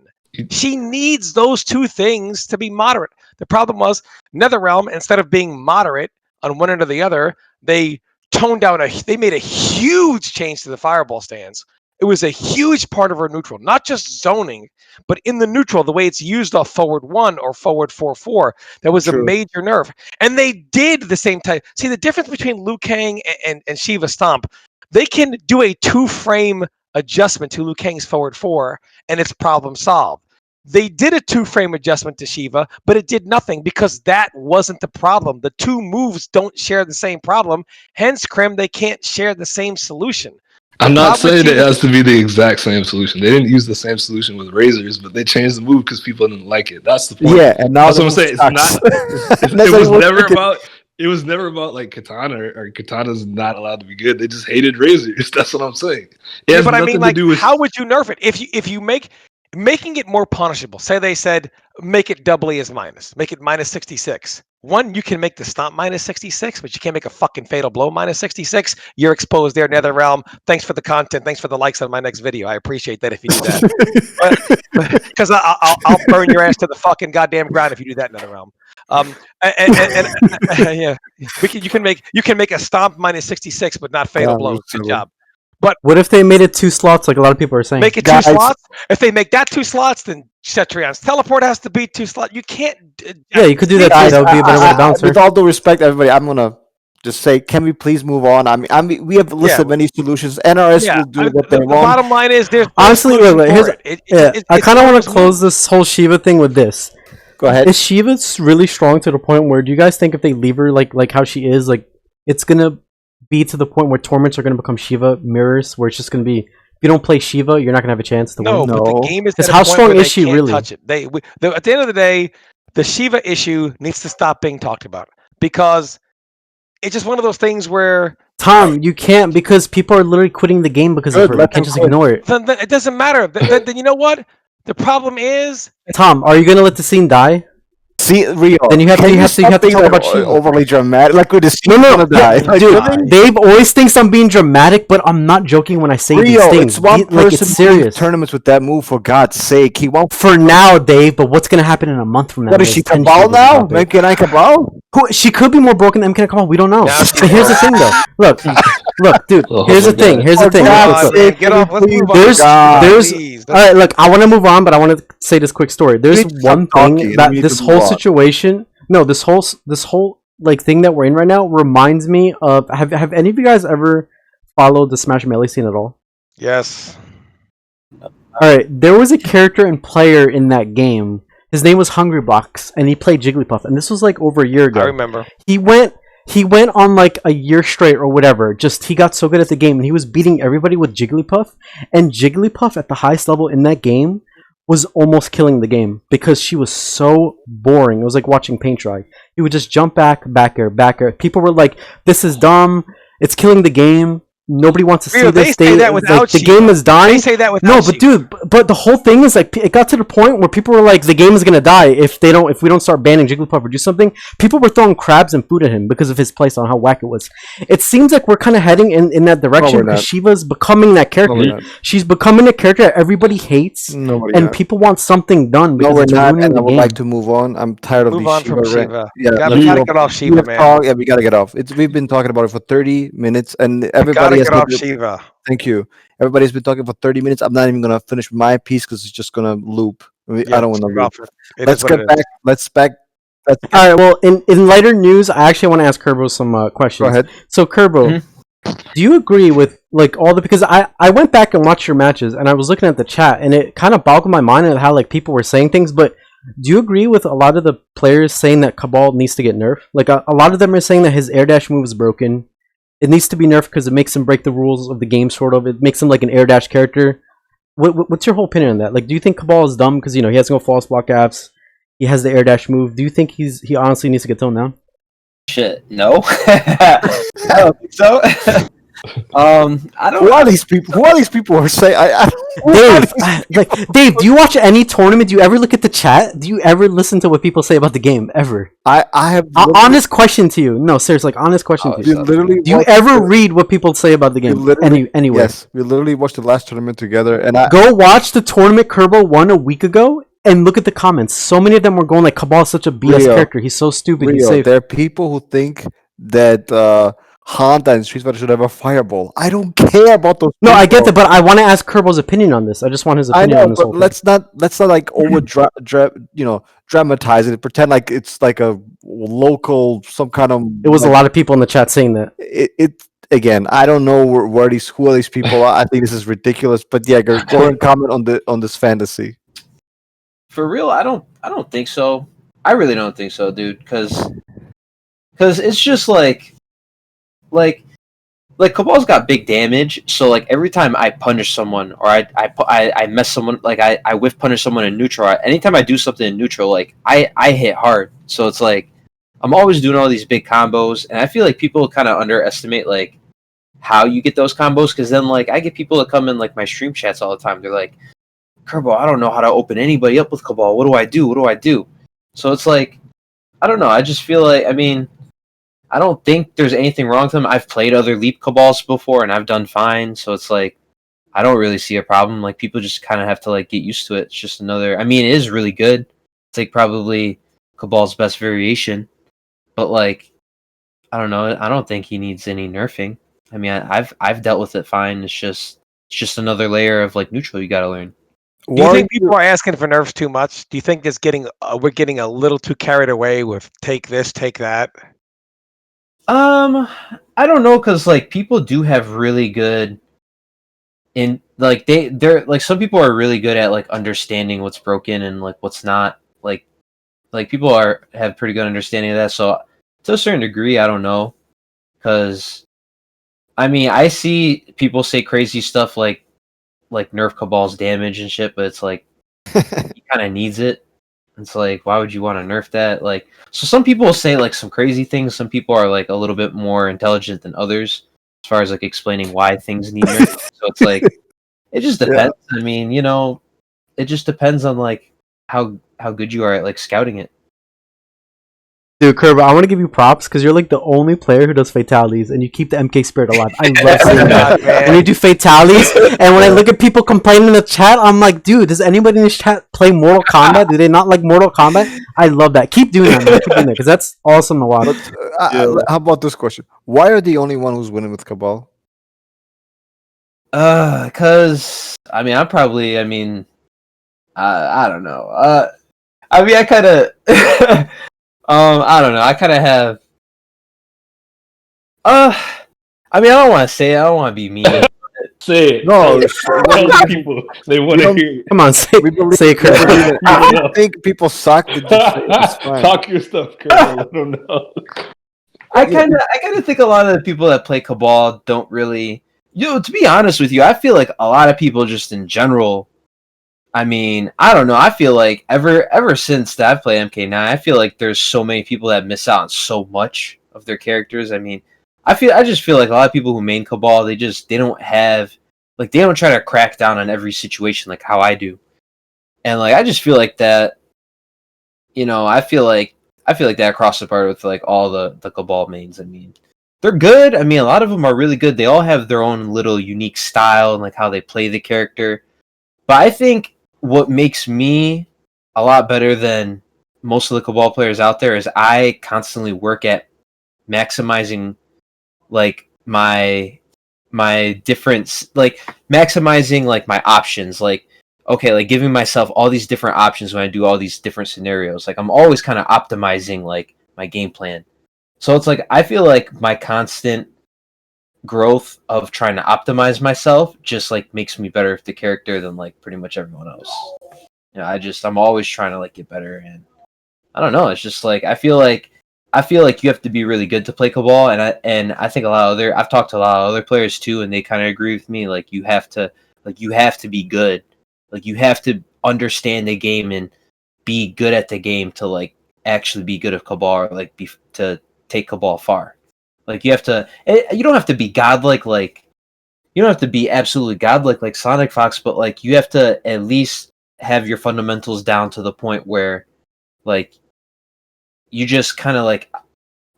She needs those 2 things to be moderate. The problem was NetherRealm, instead of being moderate on one end or the other, they toned down they made a huge change to the fireball stance. It was a huge part of her neutral, not just zoning, but in the neutral, the way it's used off forward 1 or forward 4-4. That was
True.
a major nerf. And they did the same type. See, the difference between Liu Kang and Shiva Stomp, they can do a 2-frame adjustment to Liu Kang's forward 4, and it's problem solved. They did a 2-frame adjustment to Shiva, but it did nothing because that wasn't the problem. The 2 moves don't share the same problem. Hence, Crim, they can't share the same solution.
I'm not
problem with
saying it
Shiva-
has to be the exact same solution. They didn't use the same solution with razors, but they changed the move because people didn't like it. That's the point.
Yeah, and now
That's what I'm saying. It's not. It was never about it was never about like Katana or Katana's not allowed to be good. They just hated razors. That's what I'm saying. It
Yeah,
has
but I
nothing
mean,
to
like,
do with.
how would you nerf it if you making it more punishable? Say they said make it doubly as minus, make it minus 66. One, you can make the stomp minus 66, but you can't make a fucking fatal blow minus 66. You're exposed there, Nether Realm. Thanks for the content. Thanks for the likes on my next video. I appreciate that if you do that. Because I'll burn your ass to the fucking goddamn ground if you do that, Nether Realm. Yeah, you can make a stomp minus 66, but not fatal blows. Good job. But
What if they made it 2 slots, like a lot of people are saying?
make it 2 slots. If they make that 2 slots, then Cetrion's teleport has to be 2 slots. You can't.
Yeah, you could do that too.
Guys,
That would be a better way to bounce her.
with all due respect, everybody, I'm gonna just say, can we please move on? I mean, we have listed many solutions. NRS
Yeah,
will do
I mean,
what
the
they want.
bottom line is there's
Honestly,
solution
look,
for
here's-
it.
Yeah, I kind of want to close
this.
this whole Shiva thing with this.
Go ahead.
Is Shiva really strong to the point where do you guys think if they leave her like how she is, like it's gonna be to the point where tournaments are gonna become Shiva mirrors, where it's just gonna be if you don't play Shiva, you're not gonna have a chance to
No,
win.
but the game is
Because
at a
how
point
strong
where
is
they
she
can't
really?
touch it. At the end of the day, the Shiva issue needs to stop being talked about because it's just one of those things where
Tom, you can't because people are literally quitting the game because of
Good,
her. You
let
can't
them
just
quit.
ignore it.
then it doesn't matter. Then you know what? The problem is
Tom, are you gonna let the scene die?
See, Rio.
Then you have
can
to
stop
talk
being,
about Shiva.
overly dramatic. Like with the
No,
scene
no,
gonna die. Like,
dude.
really?
Dave always thinks I'm being dramatic, but I'm not joking when I say these
Rio,
things.
it's one
Like
person
it's
winning
serious.
tournaments with that move. For God's sake, he won't.
For now, Dave, but what's gonna happen in a month from now?
What is
There's
she,
10
Cabal
Shivas
now?
out there.
Make an Cabal?
She could be more broken than MK Kamal. We don't know.
Now she's
But here's the thing, though. Look, dude.
Oh
Here's
my
the thing.
God.
Here's the
For
thing.
God's
Look,
sake,
get off. Let's
please,
move on.
there's
Please.
all right. Look, I want to move on, but I want to say this quick story. There's
need to stop
one
talking,
thing
and
that
we need
this
to
whole
move on.
situation, no, this whole like thing that we're in right now reminds me of. Have any of you guys ever followed the Smash Melee scene at all?
Yes.
All right, there was a character and player in that game. His name was Hungrybox, and he played Jigglypuff. And this was like over a year ago.
I remember.
He went on like a year straight or whatever. Just he got so good at the game, and he was beating everybody with Jigglypuff. And Jigglypuff at the highest level in that game was almost killing the game because she was so boring. It was like watching paint dry. He would just jump back air. People were like, "This is dumb. It's killing the game. Nobody wants to see
Rio, they
this."
say that
like,
without
the
Shiva.
game is dying.
They say that without
No, but
Shiva.
dude, but the whole thing is like it got to the point where people were like, the game is gonna die if we don't start banning Jigglypuff or do something. People were throwing crabs and food at him because of his place on how whack it was. It seems like we're kind of heading in that direction
we're
because
not.
Shiva's becoming that character.
we're not.
She's becoming a character that everybody hates,
Nobody
and
not.
people want something done because
No, we're
it's
not,
ruining
and I
the
would
game.
like to move on. I'm tired of
Move
these
on from
Shiva rant.
Shiva.
Yeah,
We gotta get off Shiva, man.
Yeah, we gotta get off. We've been talking about it for 30 minutes, and
Gotta
everybody has
get off
been-
Shiva.
Thank you. Everybody's been talking for 30 minutes. I'm not even gonna finish my piece because it's just gonna loop. I don't want to loop. Let's get back. Let's back.
All right. Well, in lighter news, I actually want to ask Kerbo some questions.
Go ahead.
So, Kerbo, do you agree with like all the because I went back and watched your matches and I was looking at the chat and it kind of boggled my mind at how like people were saying things. But do you agree with a lot of the players saying that Cabal needs to get nerfed? Like a lot of them are saying that his air dash move is broken. It needs to be nerfed because it makes him break the rules of the game. Sort of, it makes him like an air dash character. What's your whole opinion on that? Like, do you think Cabal is dumb because he has no false block apps? He has the air dash move. Do you think he honestly needs to get toned down?
Shit, no. I don't think so. I don't.
Who are these people? Who are these people who are saying?
Dave, do you watch any tournament? Do you ever look at the chat? Do you ever listen to what people say about the game? Ever?
I have
honest question to you. No, seriously, like honest question to you.
literally.
Do you ever read what people say about the game? Anyway,
Yes, we literally watched the last tournament together, and
go watch the tournament Kerbo won a week ago. And look at the comments. So many of them were going like Cabal is such a BS character. He's so stupid. He's safe.
There are people who think that Honda and Street Fighter should have a fireball. I don't care about those.
No,
people.
I get that, but I want to ask Kerbo's opinion on this. I just want his opinion on this whole thing.
Let's not like over dramatize it. Pretend like it's like a local some kind of.
It was a lot of people in the chat saying that.
It again. I don't know who are these people are. I think this is ridiculous. But yeah, go and comment on this fantasy.
For real, I don't think so. I really don't think so, dude. Because it's just like Cabal's got big damage. So like every time I punish someone or I mess someone, like I whiff punish someone in neutral. Anytime I do something in neutral, like I hit hard. So it's like I'm always doing all these big combos, and I feel like people kind of underestimate like how you get those combos, because then like I get people that come in like my stream chats all the time. They're like, Kerbal, I don't know how to open anybody up with Cabal. What do I do? What do I do? So it's like, I don't know. I just feel like, I mean, I don't think there's anything wrong with them. I've played other Leap Cabals before and I've done fine. So it's like, I don't really see a problem. Like, people just kind of have to like get used to it. It's just another, I mean, it is really good. It's like probably Cabal's best variation. But like, I don't know. I don't think he needs any nerfing. I mean, I've dealt with it fine. It's just another layer of like neutral you got to learn.
Do you think people are asking for nerfs too much? Do you think it's we're getting a little too carried away with take this, take that?
I don't know, because like people do have really good in like they're like, some people are really good at like understanding what's broken and like what's not. Like people have pretty good understanding of that. So to a certain degree, I don't know, because I mean I see people say crazy stuff like nerf Cabal's damage and shit, but it's like he kind of needs it. It's like, why would you want to nerf that? Like, so some people say like some crazy things. Some people are like a little bit more intelligent than others as far as like explaining why things need nerf. So it's like, it just depends. I mean, you know, it just depends on like how good you are at like scouting it.
Dude, Kerb, I want to give you props because you're like the only player who does fatalities and you keep the MK spirit alive. I love seeing that. When you do fatalities, and when I look at people complaining in the chat, I'm like, dude, does anybody in this chat play Mortal Kombat? Do they not like Mortal Kombat? I love that. Keep doing that, man. Keep doing that because that's awesome to watch.
How about this question? Why are the only one who's winning with Cabal?
Cause I mean, I don't know. I mean, I kind of, I don't know. I kind of have. I mean, I don't want to say it. I don't want to be mean.
Say it.
No,
Tell the people they want to hear it.
Come on, say it, Kerb.
If you think people suck, then just say it. It's fine.
Talk your stuff, Kurt. Let them know.
I kind of think a lot of the people that play Cabal don't really. You know, to be honest with you, I feel like a lot of people just in general. I mean, I don't know. I feel like ever since that I've played MK9, I feel like there's so many people that miss out on so much of their characters. I mean, I just feel like a lot of people who main Cabal, they don't have, like, they don't try to crack down on every situation like how I do. And like I just feel like that, you know, I feel like that across the board with like all the Cabal mains. I mean, they're good. I mean, a lot of them are really good. They all have their own little unique style and like how they play the character. But I think what makes me a lot better than most of the Cabal players out there is I constantly work at maximizing like my difference, like maximizing like my options, like okay, like giving myself all these different options when I do all these different scenarios. Like I'm always kind of optimizing like my game plan. So it's like I feel like my constant growth of trying to optimize myself just like makes me better with the character than like pretty much everyone else. You know, I'm always trying to like get better, and I don't know, it's just like I feel like you have to be really good to play Cabal, and I think I've talked to a lot of other players too, and they kind of agree with me. Like you have to be good. Like you have to understand the game and be good at the game to like actually be good at Cabal, or like to take Cabal far. Like you don't have to be godlike, like you don't have to be absolutely godlike like Sonic Fox, but like you have to at least have your fundamentals down to the point where like you just kind of like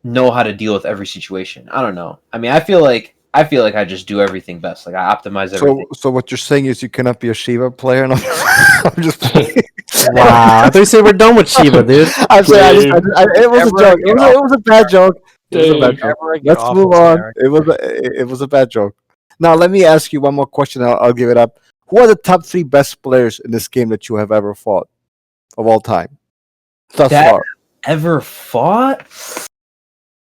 know how to deal with every situation. I don't know. I mean, I feel like I just do everything best. Like I optimize everything.
So what you're saying is you cannot be a Shiva player? And I'm just playing.
Wow, I thought you said we're done with Shiva, dude.
I'm saying it was a joke. It was a bad joke. It was a bad
Dang.
joke. Let's move on. It was a bad joke. Now let me ask you one more question. I'll give it up. Who are the top 3 best players in this game that you have ever fought of all time thus far?
Ever fought?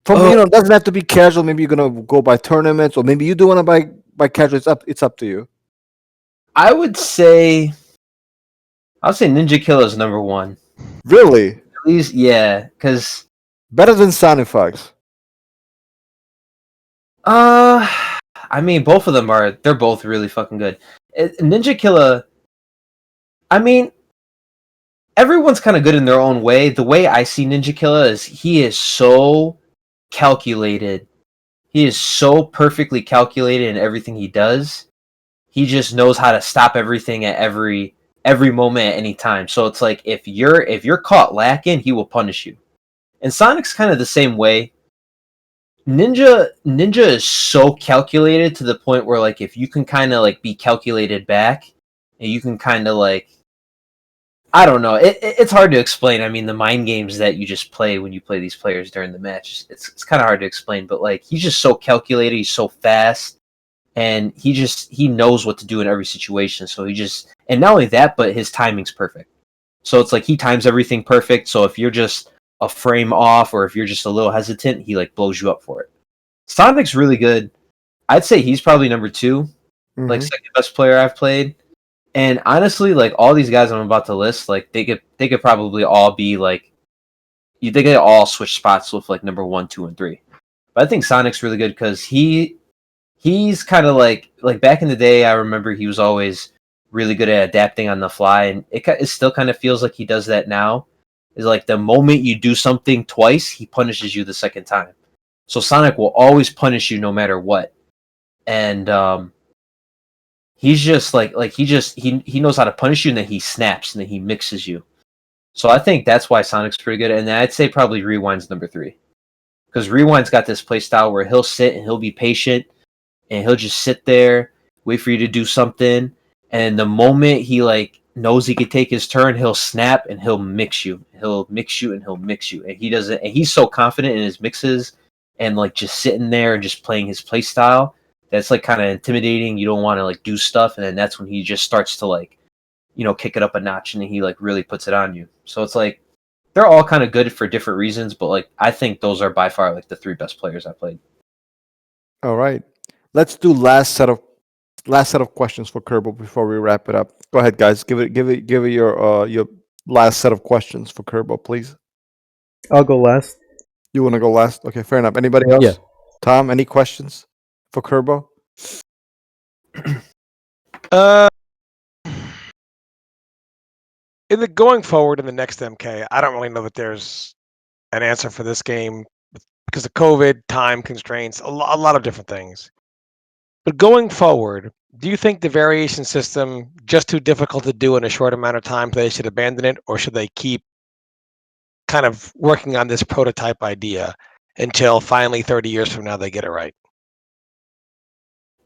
From it doesn't have to be casual. Maybe you're gonna go by tournaments, or maybe you do want to by casual. It's up to you.
I would say Ninja Killer is number 1.
Really?
At least, yeah, because
Better than Sonic Fox.
I mean, both of them they're both really fucking good. Ninja Killer, I mean, everyone's kind of good in their own way. The way I see Ninja Killa is he is so calculated. He is so perfectly calculated in everything he does. He just knows how to stop everything at every moment at any time. So it's like if you're caught lacking, he will punish you. And Sonic's kind of the same way. Ninja is so calculated to the point where like if you can kind of like be calculated back, and you can kind of like, I don't know. It's hard to explain. I mean, the mind games that you just play when you play these players during the match, it's kind of hard to explain. But like, he's just so calculated. He's so fast, and he knows what to do in every situation. So and not only that, but his timing's perfect. So it's like he times everything perfect. So if you're just a frame off, or if you're just a little hesitant, he like blows you up for it. Sonic's really good. I'd say he's probably number 2, like second best player I've played. And honestly, like all these guys I'm about to list, like they could probably all be like, they could all switch spots with like number 1, 2, and 3. But I think Sonic's really good because he's kind of like back in the day. I remember he was always really good at adapting on the fly, and it still kind of feels like he does that now. Is like the moment you do something twice, he punishes you the second time. So Sonic will always punish you no matter what, and he's just he knows how to punish you, and then he snaps, and then he mixes you. So I think that's why Sonic's pretty good. And then I'd say probably Rewind's number 3. Because Rewind's got this play style where he'll sit and he'll be patient, and he'll just sit there, wait for you to do something, and the moment he like knows he could take his turn, he'll snap and he'll mix you. He'll mix you and he'll mix you. And he doesn't, and he's so confident in his mixes and like just sitting there and just playing his play style that's like kind of intimidating. You don't want to like do stuff, and then that's when he just starts to like, kick it up a notch, and he like really puts it on you. So it's like they're all kind of good for different reasons, but like I think those are by far like the 3 best players I played.
All right. Let's do last set of questions for Kerbal before we wrap it up. Go ahead, guys. Give it your last set of questions for Kerbal, please.
I'll go last.
You want to go last? Okay, fair enough. Anybody else?
Yeah.
Tom, any questions for Kerbal?
In the going forward in the next MK, I don't really know that there's an answer for this game because of COVID, time constraints, a lot of different things. But going forward, do you think the variation system just too difficult to do in a short amount of time, they should abandon it, or should they keep kind of working on this prototype idea until finally 30 years from now they get it right?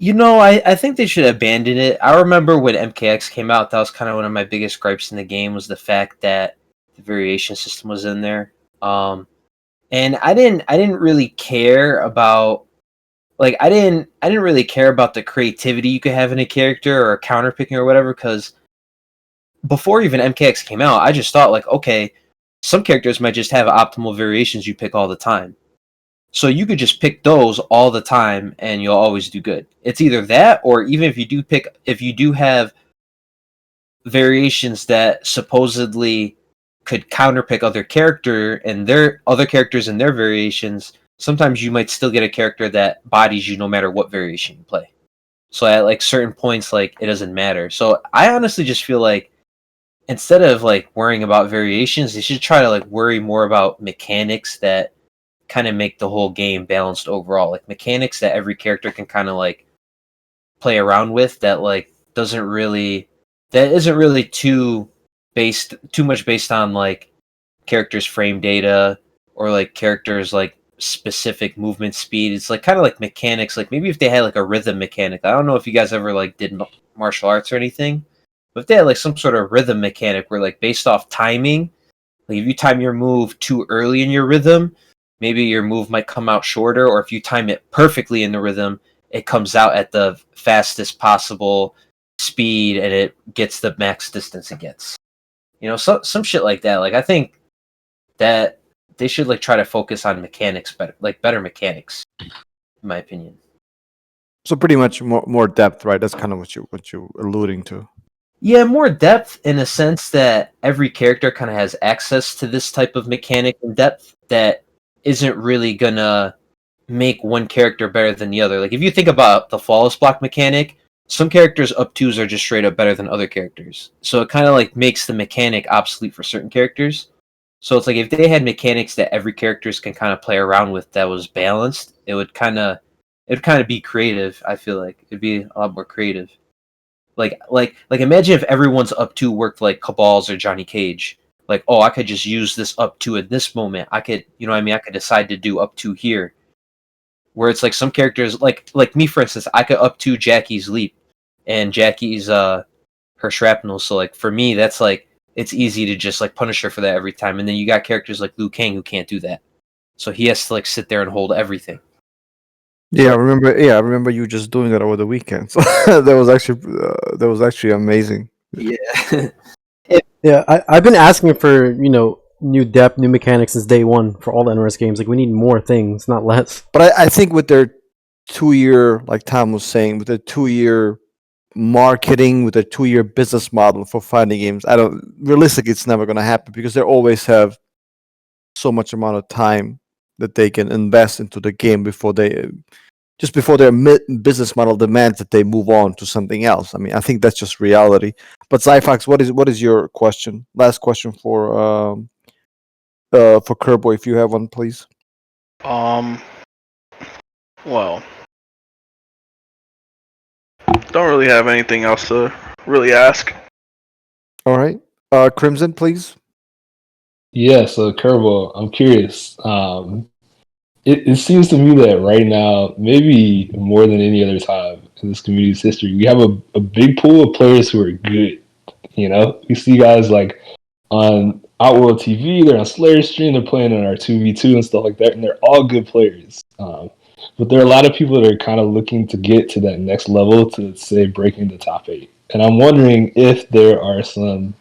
I think they should abandon it. I remember when MKX came out, that was kind of one of my biggest gripes in the game, was the fact that the variation system was in there. And I didn't really care about I didn't really care about the creativity you could have in a character or counter picking or whatever, because before even MKX came out, I just thought okay, some characters might just have optimal variations you pick all the time. So you could just pick those all the time and you'll always do good. It's either that, or even if you do have variations that supposedly could counterpick other characters and their variations, sometimes you might still get a character that bodies you no matter what variation you play. So at certain points, it doesn't matter. So I honestly just feel like instead of worrying about variations, they should try to worry more about mechanics that kind of make the whole game balanced overall. Mechanics that every character can kind of play around with, that isn't really too much based on characters' frame data or characters specific movement speed. It's kind of mechanics. Maybe if they had a rhythm mechanic. I don't know if you guys ever did martial arts or anything, but if they had some sort of rhythm mechanic where based off timing, if you time your move too early in your rhythm, maybe your move might come out shorter, or if you time it perfectly in the rhythm, it comes out at the fastest possible speed and it gets the max distance it gets. Some shit like that. I think that they should try to focus on mechanics better, better mechanics, in my opinion.
So pretty much more depth, right? That's kind of what you alluding to.
Yeah, more depth in a sense that every character kind of has access to this type of mechanic and depth that isn't really gonna make one character better than the other. If you think about the flawless block mechanic, some characters up twos are just straight up better than other characters. So it kind of like makes the mechanic obsolete for certain characters. So it's like if they had mechanics that every characters can kind of play around with that was balanced, it'd kind of be creative. I feel like it'd be a lot more creative. Like imagine if everyone's up two worked like Cabal's or Johnny Cage. Like, oh, I could just use this up two at this moment. I could, you know what I mean? I could decide to do up two here. Where it's like some characters, like me for instance, I could up two Jackie's leap and Jackie's her shrapnel. So like for me, that's like it's easy to just like punish her for that every time. And then you got characters like Liu Kang who can't do that, so he has to like sit there and hold everything.
Yeah, I remember. Yeah, I remember you just doing that over the weekend. So that was actually amazing.
Yeah.
Yeah, I've been asking for, you know, new depth, new mechanics since day one for all the NRS games. Like, we need more things, not less.
But I think with their 2-year, like Tom was saying, with their 2-year marketing, with their 2-year business model for fighting games, I don't realistically it's never going to happen because they always have so much amount of time that they can invest into the game before they just before their business model demands that they move on to something else. I mean, I think that's just reality. But Zyphox, what is your question? Last question for Kerbo, if you have one, please.
Well, don't really have anything else to really ask.
All right, Crimson, please.
Yeah, so Kerbal, I'm curious. It seems to me that right now, maybe more than any other time in this community's history, we have a big pool of players who are good. You know, we see guys like on Outworld TV, they're on Slayer Stream, they're playing in our 2v2 and stuff like that, and they're all good players. But there are a lot of people that are kind of looking to get to that next level to, say, breaking the top 8. And I'm wondering if there are some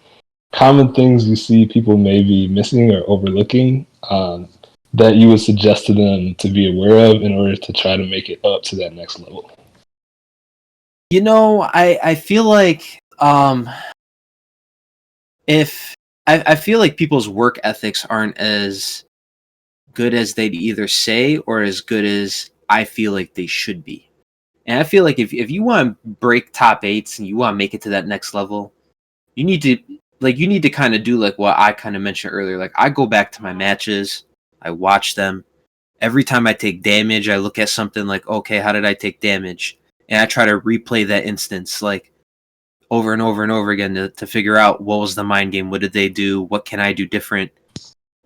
common things you see people may be missing or overlooking that you would suggest to them to be aware of in order to try to make it up to that next level.
You know, I feel like if I feel like people's work ethics aren't as good as they'd either say or as good as I feel like they should be. And I feel like if you want to break top 8s and you want to make it to that next level, you need to kind of do like what I kind of mentioned earlier. Like I go back to my matches, I watch them. Every time I take damage, I look at something like, okay, how did I take damage? And I try to replay that instance like over and over and over again to figure out what was the mind game, what did they do, what can I do different.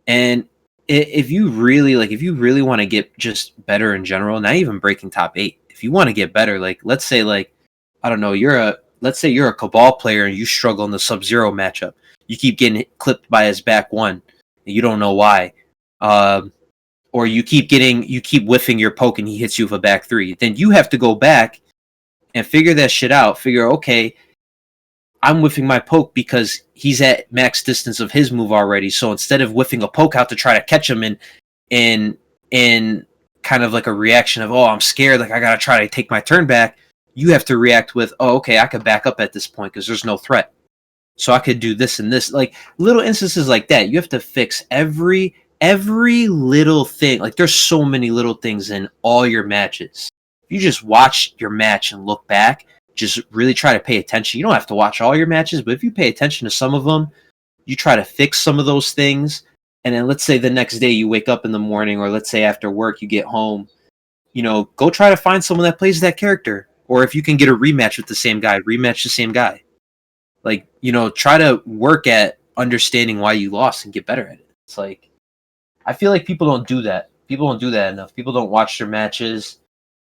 And if you really want to get just better in general, not even breaking top 8, if you want to get better, like let's say like I don't know, let's say you're a Cabal player and you struggle in the Sub-Zero matchup. You keep getting clipped by his back one, and you don't know why. Or you keep whiffing your poke and he hits you with a back 3. Then you have to go back and figure that shit out. Figure, okay, I'm whiffing my poke because he's at max distance of his move already. So instead of whiffing a poke out to try to catch him in kind of like a reaction of, oh, I'm scared, like I gotta try to take my turn back, you have to react with, oh, okay, I could back up at this point because there's no threat. So I could do this and this. Like little instances like that. You have to fix every little thing. Like there's so many little things in all your matches. If you just watch your match and look back, just really try to pay attention. You don't have to watch all your matches, but if you pay attention to some of them, you try to fix some of those things. And then let's say the next day you wake up in the morning, or let's say after work you get home, you know, go try to find someone that plays that character. Or if you can get a rematch with the same guy, rematch the same guy. Like, you know, try to work at understanding why you lost and get better at it. It's like, I feel like people don't do that. People don't do that enough. People don't watch their matches.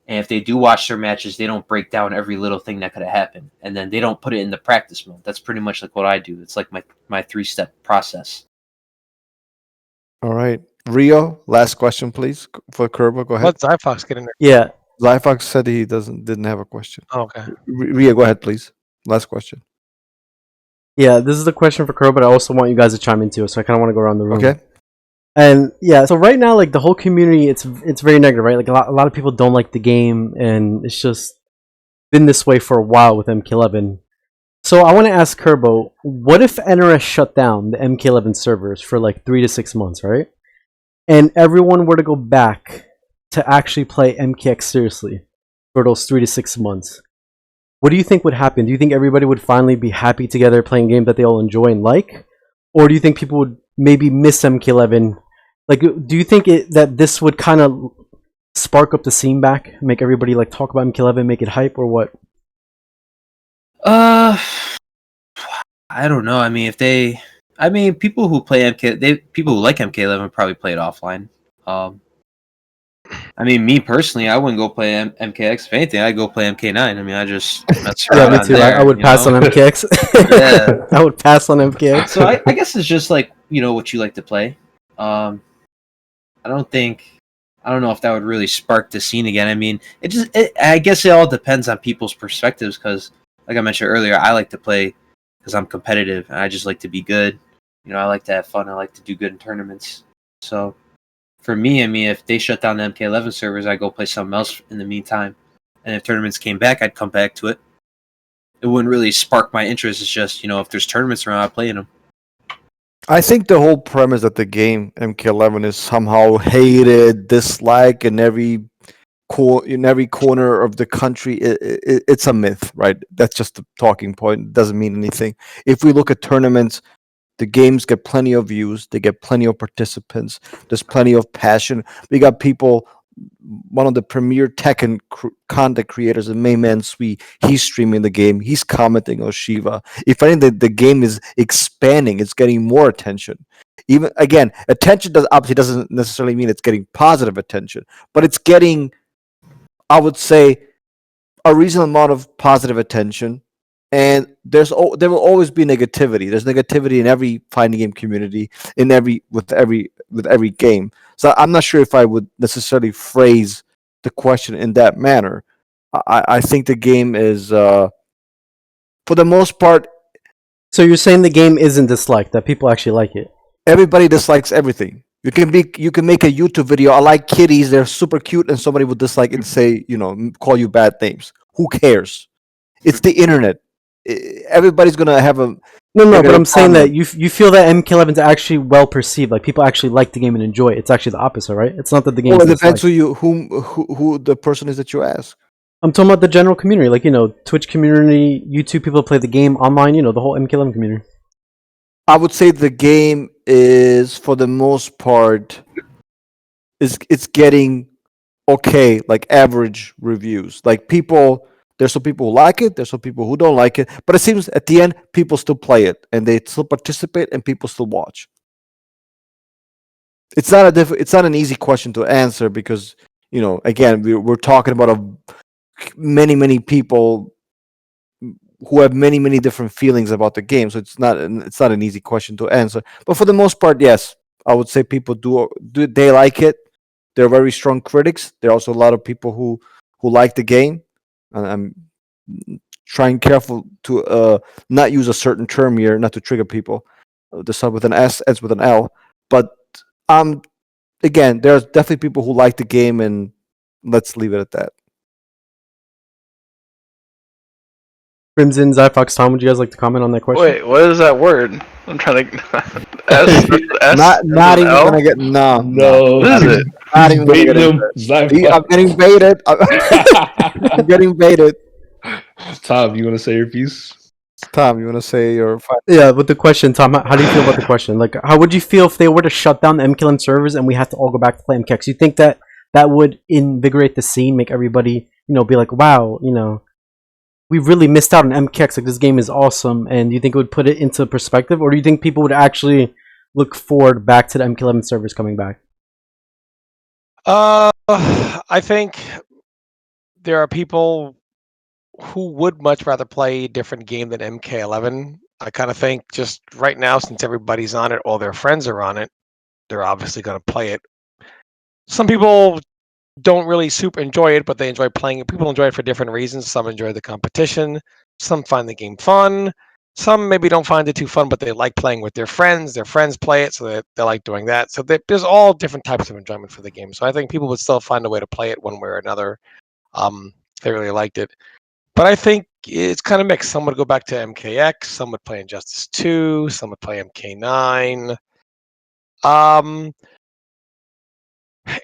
And if they do watch their matches, they don't break down every little thing that could have happened. And then they don't put it in the practice mode. That's pretty much like what I do. It's like my 3-step process.
All right, Rio. Last question, please, for Kerbo. Go ahead.
Let Zyphox get in there.
Yeah,
Zyphox said he didn't have a question.
Oh, okay.
Rio, go ahead, please. Last question.
yeah. This is the question for Crow, but I also want you guys to chime in too. So I kind of want to go around the room.
Okay.
And yeah, so right now, like the whole community, it's very negative, right? Like a lot of people don't like the game, and it's just been this way for a while with MK11. So I want to ask Kerbo, what if NRS shut down the MK11 servers for like 3 to 6 months, right? And everyone were to go back to actually play MKX seriously for those 3 to 6 months. what do you think would happen? Do you think everybody would finally be happy together playing games that they all enjoy and like? Or do you think people would maybe miss MK11? Like, do you think that this would kind of spark up the scene back, make everybody like talk about MK11, make it hype, or what?
I don't know. I mean, people who play people who like MK11 probably play it offline. I mean, me personally, I wouldn't go play MKX. If anything, I'd go play MK9. I mean, that's
Yeah,
right
me
on
too.
there,
I would
you
pass
know?
on MKX.
Yeah.
I would pass on MKX.
So I guess it's just like, what you like to play. I don't know if that would really spark the scene again. I mean, I guess it all depends on people's perspectives because, like I mentioned earlier, I like to play because I'm competitive and I just like to be good. I like to have fun. I like to do good in tournaments. So for me, I mean, if they shut down the MK11 servers, I'd go play something else in the meantime. And if tournaments came back, I'd come back to it. It wouldn't really spark my interest. It's just, if there's tournaments around, I'd play in them.
I think the whole premise that the game MK11 is somehow hated, disliked in every corner of the country, it's a myth, right? That's just the talking point. It doesn't mean anything. If we look at tournaments, the games get plenty of views, they get plenty of participants, there's plenty of passion. We got people, one of the premier tech and content creators, the main man Sui, he's streaming the game, he's commenting on Shiva. If anything, the game is expanding, it's getting more attention. Even again, attention obviously doesn't necessarily mean it's getting positive attention, but it's getting, I would say, a reasonable amount of positive attention. And there will always be negativity. There's negativity in every fighting game community, with every game. So I'm not sure if I would necessarily phrase the question in that manner. I think the game is, for the most part,
So you're saying the game isn't disliked, that people actually like it?
everybody dislikes everything. You can make a YouTube video. I like kitties; they're super cute, and somebody would dislike it and say, call you bad names. Who cares? It's the internet. Everybody's gonna have a
No, but
negative
I'm saying
comment.
that you feel that MK11 is actually well perceived. Like people actually like the game and enjoy it. It's actually the opposite, right? It's not that the game
Well,
is
it depends
disliked.
who the person is that you ask.
I'm talking about the general community, like Twitch community, YouTube people play the game online. The whole MK11 community.
I would say the game is, for the most part, it's getting okay, like average reviews. Like there's some people who like it, there's some people who don't like it, but it seems at the end people still play it and they still participate and people still watch. It's not an easy question to answer because again we're talking about many people who have many different feelings about the game, so it's not an easy question to answer. But for the most part, yes, I would say people do they like it. They're very strong critics. There are also a lot of people who like the game, and I'm trying careful to not use a certain term here, not to trigger people. The sub with an S ends with an L, but um, again, there's definitely people who like the game, and let's leave it at that.
Crimson, Zyphox, Tom, would you guys like to comment on that question?
Wait, what is that word? I'm trying to. S.
Not even
L?
gonna get
No,
What is it?
not
he's
even gonna get
baiting
into
him.
See, I'm getting baited. I'm getting baited.
Tom, you want to say your piece?
Tom, you want to say your final?
Yeah, with the question, Tom, how do you feel about the question? Like, how would you feel if they were to shut down the MKLM servers and we had to all go back to play MKX? You think that would invigorate the scene, make everybody, be like, wow, we really missed out on MKX. Like, this game is awesome. And do you think it would put it into perspective, or do you think people would actually look forward back to the MK11 servers coming back?
I think there are people who would much rather play a different game than MK11. I kind of think just right now, since everybody's on it, all their friends are on it, they're obviously going to play it. Some people don't really super enjoy it, but they enjoy playing it. People enjoy it for different reasons. Some enjoy the competition. Some find the game fun. Some maybe don't find it too fun, but they like playing with their friends. Their friends play it, so they like doing that. So there's all different types of enjoyment for the game. So I think people would still find a way to play it one way or another. If they really liked it. But I think it's kind of mixed. Some would go back to MKX. Some would play Injustice 2. Some would play MK9.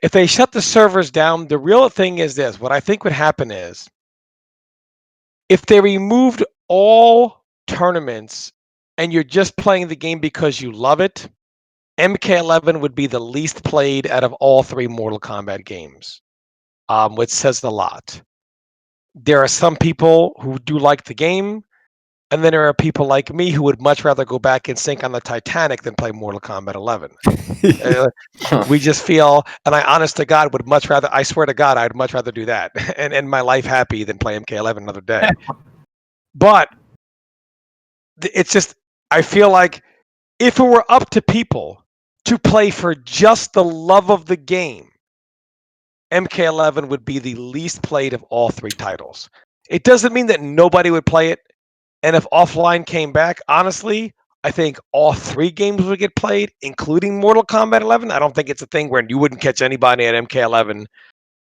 If they shut the servers down, the real thing is this. What I think would happen is if they removed all tournaments and you're just playing the game because you love it, MK11 would be the least played out of all 3 Mortal Kombat games, which says a lot. There are some people who do like the game, and then there are people like me who would much rather go back and sink on the Titanic than play Mortal Kombat 11. We just feel, and I honest to God would much rather, I swear to God, I'd much rather do that and end my life happy than play MK11 another day. But it's just, I feel like if it were up to people to play for just the love of the game, MK11 would be the least played of all 3 titles. It doesn't mean that nobody would play it. And if offline came back, honestly, I think all 3 games would get played, including Mortal Kombat 11. I don't think it's a thing where you wouldn't catch anybody at MK11.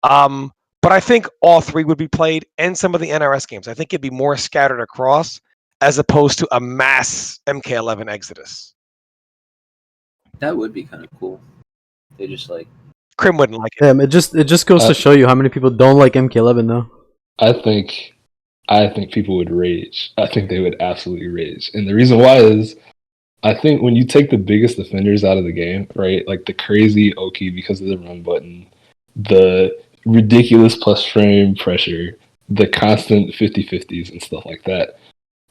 But I think all 3 would be played, and some of the NRS games. I think it'd be more scattered across as opposed to a mass MK11 exodus.
That would be kind of cool. They just like
Crim wouldn't like it.
Damn, it just goes to show you how many people don't like MK11 though.
I think people would rage. I think they would absolutely rage. And the reason why is I think when you take the biggest offenders out of the game, right? Like the crazy Oki because of the run button, the ridiculous plus frame pressure, the constant 50-50s and stuff like that.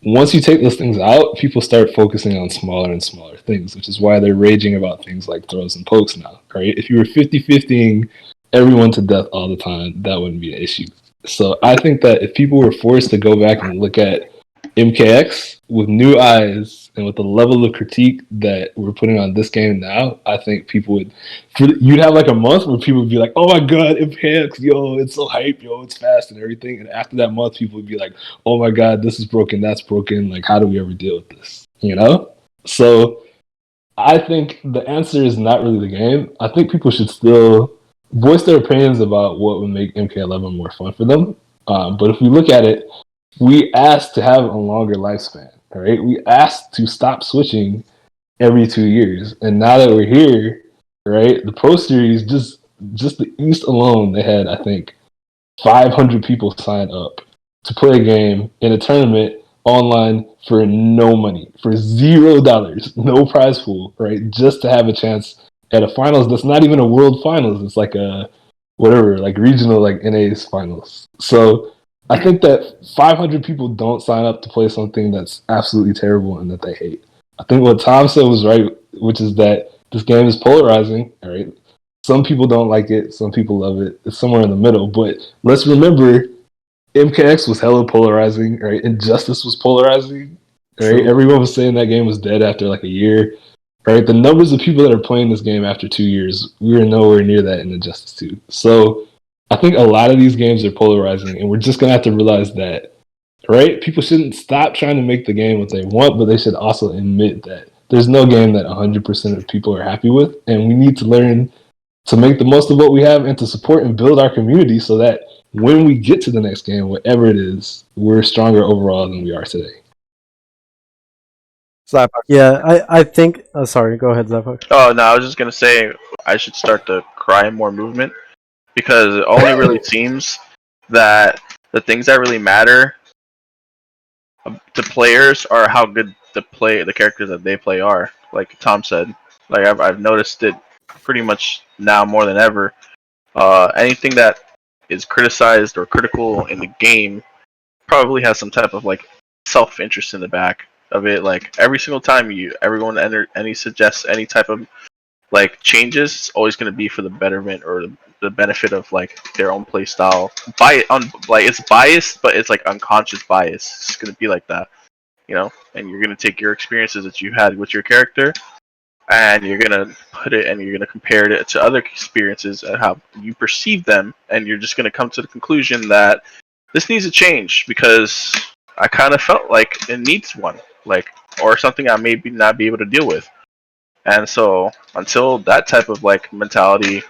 Once you take those things out, people start focusing on smaller and smaller things, which is why they're raging about things like throws and pokes now, right? If you were 50-50ing everyone to death all the time, that wouldn't be an issue. So I think that if people were forced to go back and look at MKX with new eyes and with the level of critique that we're putting on this game now, I think people would. You'd have like a month where people would be like, "Oh my god, MKX, yo, it's so hype, yo, it's fast and everything." And after that month, people would be like, "Oh my god, this is broken, that's broken. Like, how do we ever deal with this?" You know. So I think the answer is not really the game. I think people should still voice their opinions about what would make MK11 more fun for them. But if we look at it, we asked to have a longer lifespan, right? We asked to stop switching every 2 years. And now that we're here, right, the Pro Series, just the East alone, they had, I think, 500 people sign up to play a game in a tournament online for no money, for $0, no prize pool, right? Just to have a chance at a finals that's not even a world finals. It's like a whatever, like regional, like NA's finals. So I think that 500 people don't sign up to play something that's absolutely terrible and that they hate. I think what Tom said was right, which is that this game is polarizing, all right? Some people don't like it, some people love it. It's somewhere in the middle. But let's remember, MKX was hella polarizing, right? Injustice was polarizing, right?
True.
Everyone was saying that game was dead after like a year, right? The numbers of people that are playing this game after 2 years, we were nowhere near that in Injustice 2. So I think a lot of these games are polarizing, and we're just going to have to realize that, right? People shouldn't stop trying to make the game what they want, but they should also admit that there's no game that 100% of people are happy with, and we need to learn to make the most of what we have and to support and build our community so that when we get to the next game, whatever it is, we're stronger overall than we are today.
Zyphox.
Yeah, I think. Sorry, go ahead, Zyphox.
Oh no, I was just gonna say I should start the cry more movement because it only really seems that the things that really matter to players are how good the characters that they play are. Like Tom said, like I've noticed it pretty much now more than ever. Anything that is criticized or critical in the game probably has some type of like self-interest in the back of it. Like every single time everyone suggests any type of like changes, it's always going to be for the betterment or the benefit of like their own play style. Like it's biased, but it's like unconscious bias. It's going to be like that, you know. And you're going to take your experiences that you had with your character, and you're going to put it and you're going to compare it to other experiences and how you perceive them, and you're just going to come to the conclusion that this needs a change because I kind of felt like it needs one, like, or something I may not be able to deal with. And so until that type of like mentality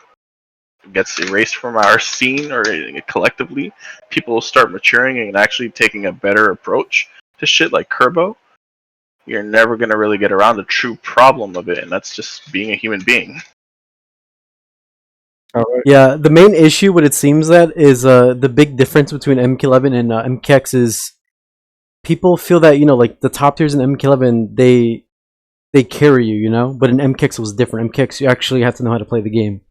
gets erased from our scene or collectively, people start maturing and actually taking a better approach to shit like Kerbo, you're never going to really get around the true problem of it, and that's just being a human being.
All right.
Yeah, the main issue, what it seems that is the big difference between MK11 and MKX is people feel that like the top tiers in MK11 they carry you, but in MKX it was different. MKX you actually had to know how to play the game.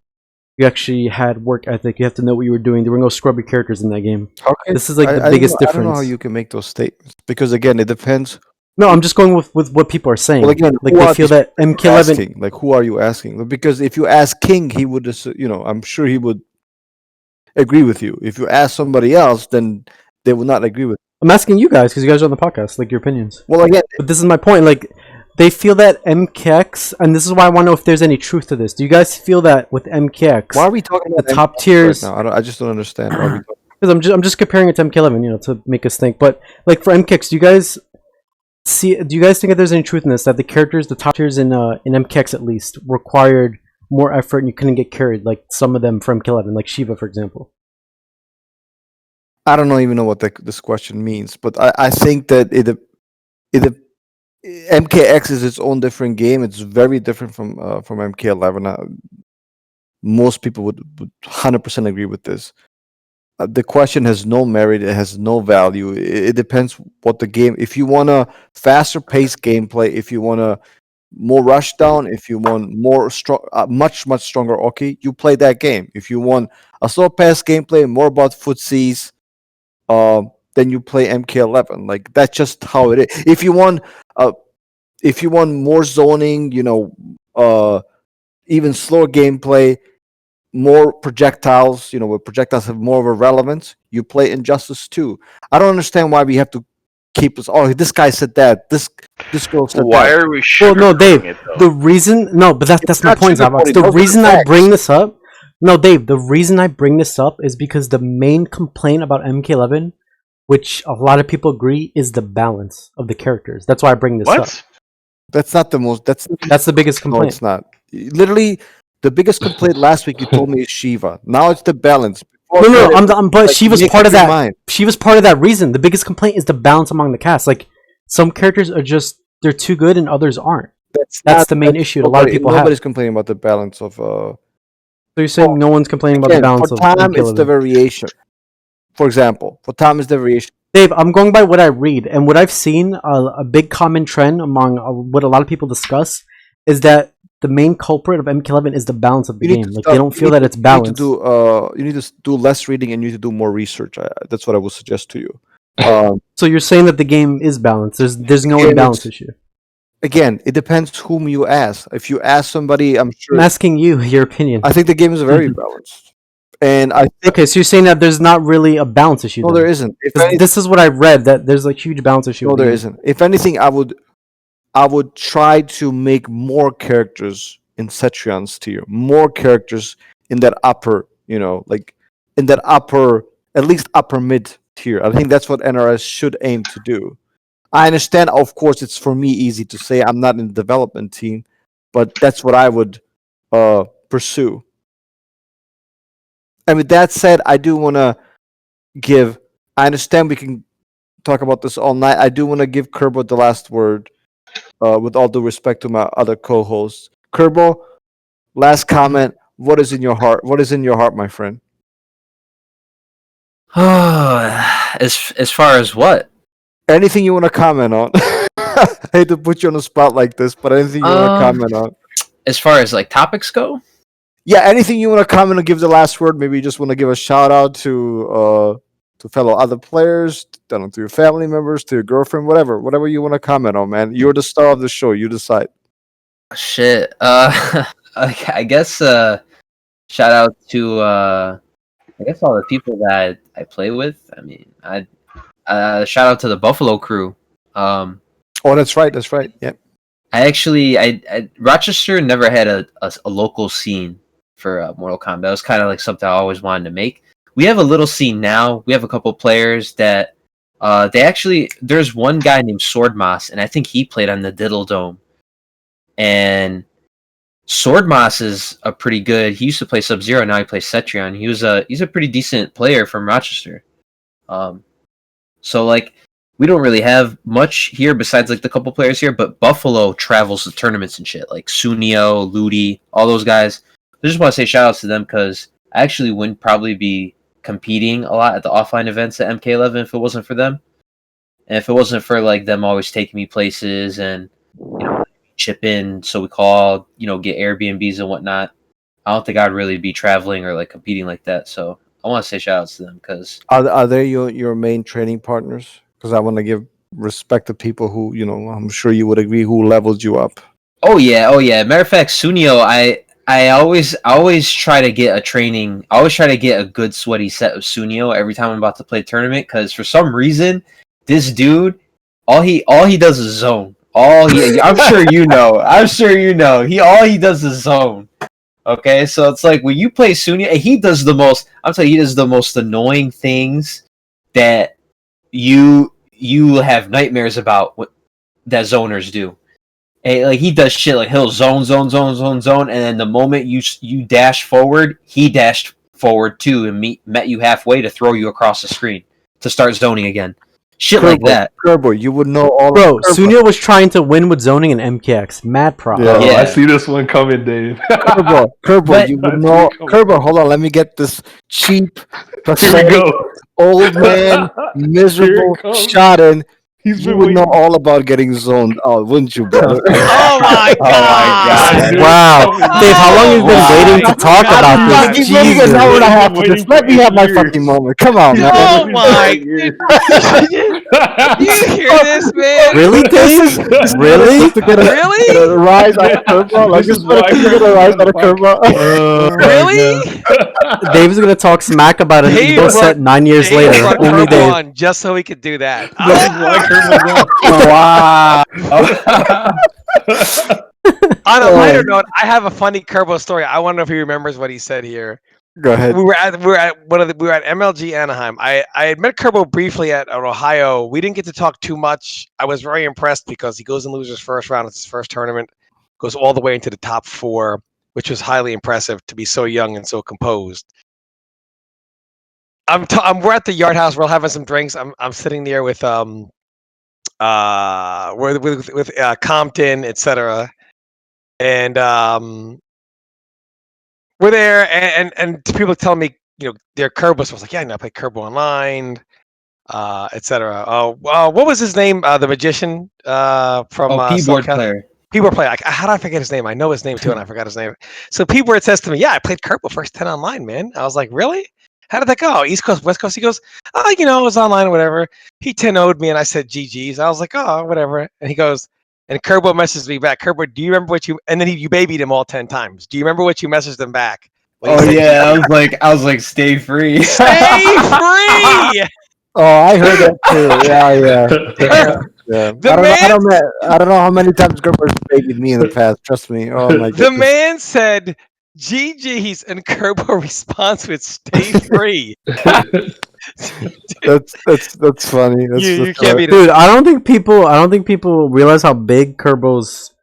You actually had work ethic. You have to know what you were doing. There were no scrubby characters in that game.
Okay.
This is like the
I
biggest
don't know, I don't know how
difference.
you can make those statements because again, it depends.
No, I'm just going with what people are saying.
Well, again,
Like
who
they
are
feel
these
that
people
MK11.
asking? Like, who are you asking? Because if you ask King, he would, I'm sure he would agree with you. If you ask somebody else, then they would not agree with.
I'm asking you guys because you guys are on the podcast, like your opinions.
Well, again,
But this is my point. Like they feel that MKX, and this is why I want to know if there's any truth to this. Do you guys feel that with MKX,
why are we talking about
the top
MKX
tiers?
right now? I just don't understand. Why are we talking-
Because I'm just comparing it to MK11, to make us think. But like for MKX, do you guys think that there's any truth in this? That the characters, the top tiers in MKX at least, required more effort and you couldn't get carried, like some of them from MK11, like Shiva, for example.
I don't even know what this question means, but I think that MKX is its own different game. It's very different from MK11. Most people would 100% agree with this. The question has no merit. It has no value. It depends what the game. If you want a faster paced gameplay, if you want a more rush down, if you want more strong, much stronger, okay, you play that game. If you want a slow paced gameplay, more about footsies, then you play MK11. Like that's just how it is. If you want more zoning, even slower gameplay, more projectiles, where projectiles have more of a relevance, you play Injustice 2. I don't understand why we have to keep this. Oh, this guy said that. This girl said
Why
that.
are we
Well, no,
sugarcoating
Dave.
it though?
The reason, no, but that's my
not
point, Zyphox.
sugarcoating.
The
Those are the
reason I
facts.
bring this up, no, Dave. The reason I bring this up is because the main complaint about MK11, which a lot of people agree, is the balance of the characters. That's why I bring this up.
What?
That's not the most. That's
the biggest
no,
complaint.
it's not. Literally, the biggest complaint last week you told me is Shiva. Now it's the balance. Before
No,
that, it was
but
like,
she was
make
part
up
of
your
that.
mind.
She was part of that reason. The biggest complaint is the balance among the cast. Like some characters are just they're too good and others aren't. That's
not-
the main issue that a lot of people
Nobody's
have.
complaining about the balance of.
So you're saying no one's complaining about the
Again,
balance
for
of
time, it's the
MK11.
variation. For example, for time is the variation.
Dave, I'm going by what I read and what I've seen. A big common trend among what a lot of people discuss is that the main culprit of MK11 is the balance of the
You need
game.
to
Like
stop-
they don't
you
feel
need
that
to-
it's balanced.
You need to do less reading and you need to do more research. That's what I would suggest to you.
So you're saying that the game is balanced. There's no
game
imbalance
is-
issue.
Again, it depends whom you ask. If you ask somebody, I'm sure.
I'm asking you your opinion.
I think the game is very balanced, and I think
Okay, so you're saying that there's not really a balance issue.
no,
then?
there isn't. If
'Cause
any,
this is what I read, that there's a huge balance issue.
no,
with the
there
game.
isn't. If anything, I would try to make more characters in Cetrion's tier, more characters in that upper, like in that upper, at least upper mid tier. I think that's what NRS should aim to do. I understand, of course, it's for me easy to say. I'm not in the development team, but that's what I would pursue. And with that said, I do want to give. I understand we can talk about this all night. I do want to give Kerbo the last word, with all due respect to my other co-hosts. Kerbo, last comment. What is in your heart? What is in your heart, my friend?
As far as what?
Anything you want to comment on? I hate to put you on the spot like this, but anything you want to comment on?
As far as like topics go?
Yeah, anything you want to comment and give the last word? Maybe you just want to give a shout out to fellow other players, to your family members, to your girlfriend, whatever you want to comment on, man. You're the star of the show. You decide.
Shit. I guess shout out to I guess all the people that I play with. I mean, I shout out to the Buffalo crew.
Oh, that's right. That's right. Yeah.
I Rochester never had a local scene for Mortal Kombat. It was kind of like something I always wanted to make. We have a little scene now. We have a couple players that there's one guy named Swordmoss, and I think he played on the Diddle Dome. And Swordmoss is a pretty good. He used to play Sub-Zero. Now he plays Cetrion. He's a pretty decent player from Rochester. So like we don't really have much here besides like the couple players here, but Buffalo travels to tournaments and shit, like Sunio, Ludi, all those guys. I just want to say shout outs to them because I actually wouldn't probably be competing a lot at the offline events at MK11 if it wasn't for them. And if it wasn't for like them always taking me places and chip in, so we call get Airbnbs and whatnot, I don't think I'd really be traveling or like competing like that. So I want to say shout outs to them because
Are they your main training partners? Because I want to give respect to people who I'm sure you would agree who leveled you up.
oh yeah. Matter of fact, Sunio, I always try to get a training. I always try to get a good sweaty set of Sunio every time I'm about to play a tournament because for some reason this dude all he does is zone. I'm sure you know. All he does is zone. Okay, so it's like when you play Sunio, he does the most. I'm telling you, he does the most annoying things that you have nightmares about. That zoners do. And, like he does shit like he'll zone, and then the moment you dash forward, he dashed forward too and met you halfway to throw you across the screen to start zoning again. Shit like that.
Kerbo, you would know all.
Bro, Sunio was trying to win with zoning and MKX. Mad prop.
Yeah,
Yeah.
I see this one coming, Dave.
Kerbo,
But-
you would
I see
know.
it coming.
Kerbo, hold on, let me get this cheap,
Here we
pathetic,
go.
old man, miserable
comes.
shot in.
He's
You
been
would
waiting.
know all about getting zoned out, wouldn't you, brother?
Oh my god!
God.
Wow. Dave, how long have you been
Wow.
waiting to talk about
I'm
this?
not waiting an hour and a
Jesus.
half for this. Let me have my fucking moment. Come on, man.
Oh my! Do you hear this, man?
Really, Dave? Really?
Just to get a
Really?
rise out of curveball. Like
This
just
is why
to get a rise out of curveball.
Really?
Dave's gonna talk smack about an
Dave
Evo
brought-
set 9 years
Dave
later.
brought
Only
Curbo
Dave.
on just so he could do that.
Wow.
On a lighter note, I have a funny Curbo story. I wonder if he remembers what he said here.
Go ahead.
We were at MLG Anaheim. I had met Curbo briefly at Ohio. We didn't get to talk too much. I was very impressed because he goes and loses first round. It's his first tournament. Goes all the way into the top 4, which was highly impressive to be so young and so composed. We're at the Yard House. We're all having some drinks. I'm sitting there with Compton, etc. And we're there, and people tell me, they're Kerbo. So I was like, yeah, I play Kerbo online, etc. What was his name? The magician from
keyboard
SoCal?
player.
P-Board player. How do I forget his name? I know his name too, and I forgot his name. So P-Board says to me, yeah, I played Kerbo first 10 online, man. I was like, really? How did that go? East Coast, West Coast? He goes, oh, it was online or whatever. He 10-0'd me, and I said GG's. I was like, oh, whatever. And he goes, and Kerbo messaged me back. Kerbo, do you remember what you? And then you babied him all 10 times. Do you remember what you messaged him back? When he
Oh
said
yeah,
GG?
I was like, stay free.
Stay free.
Oh, I heard that too. Yeah.
The
I don't know how many times Gerber's babied me in the past. Trust me. Oh my
The
goodness.
man said GG's, and Kerbo responds with "Stay free."
That's funny.
You can't beat it.
Dude, I don't think people realize how big Kerbo's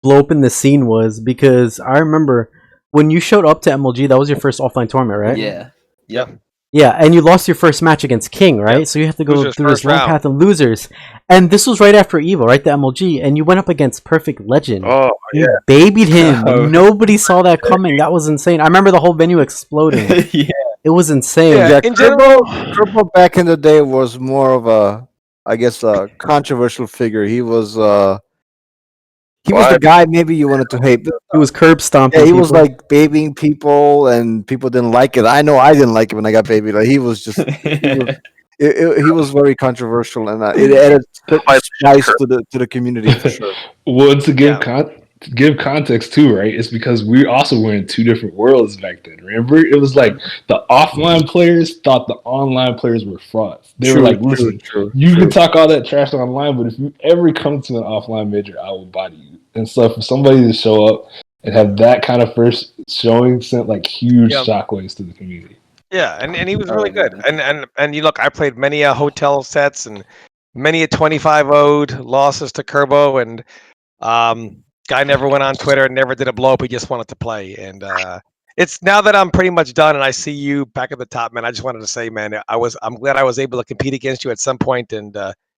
blow up in the scene was, because I remember when you showed up to MLG, that was your first offline tournament, right?
Yeah. Yep.
Yeah, and you lost your first match against King, right?
Yep.
So you have to go
Losers
through this
first
long
round.
path of losers. And this was right after Evo, right? The MLG, and you went up against Perfect Legend.
Oh
You
yeah.
babied him.
Oh.
Nobody saw that coming. That was insane. I remember the whole venue exploding.
Yeah.
It was insane.
Yeah.
Yeah,
In general-
Kerbo back in the day was more of a, I guess, a controversial figure. He was the
Why?
guy maybe you wanted to hate.
He was curb stomping.
Yeah, he was
people.
like babying people, and people didn't like it. I know I didn't like it when I got babied. Like he was just, he was very controversial, and it added spice to the community for sure.
Well, to give
Yeah.
to give context too, right? It's because we also were in two different worlds back then. Remember, it was like the offline players thought the online players were frauds. They were like, "Listen, you can talk all that trash online, but if you ever come to an offline major, I will body you." And so, for somebody to show up and have that kind of first showing sent like huge
Yeah.
shockwaves to the community.
Yeah, and he was
Oh,
really good.
man.
And you look, I played many hotel sets and many a 25-0'd losses to Kerbo, and guy never went on Twitter, never did a blow up. He just wanted to play. And it's now that I'm pretty much done and I see you back at the top, man. I just wanted to say, man, I'm glad I was able to compete against you at some point, and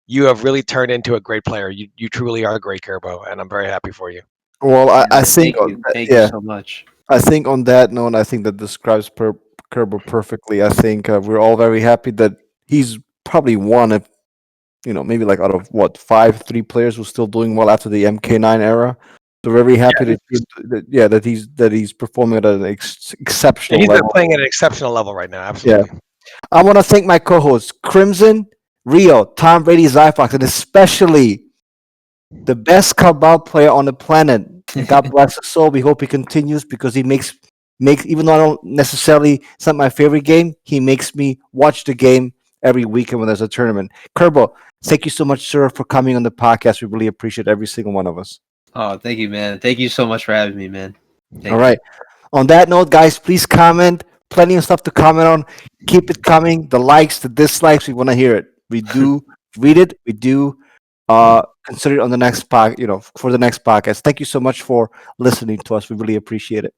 you have really turned into a great player. You truly are a great Kerbo, and I'm very happy for you.
Well, I think
Thank you so much.
I think on that note, I think that describes Kerbo perfectly. I think we're all very happy that he's probably one, if maybe like out of what 3 players who's still doing well after the MK9 era. So very happy that he's performing at an exceptional
He's been
level.
playing at an exceptional level right now.
Yeah.
Absolutely.
I want to thank my co-hosts Crimson, Rio, Tom Brady, Zyphox, and especially the best Cabal player on the planet. And God bless his soul. We hope he continues because he makes even though I don't necessarily, it's not my favorite game, he makes me watch the game every weekend when there's a tournament. Kerbo, thank you so much, sir, for coming on the podcast. We really appreciate every single one of us.
Oh, thank you, man. Thank you so much for having me, man.
All right. On that note, guys, please comment. Plenty of stuff to comment on. Keep it coming. The likes, the dislikes, we want to hear it. We do read it. We do consider it on the next for the next podcast. Thank you so much for listening to us. We really appreciate it.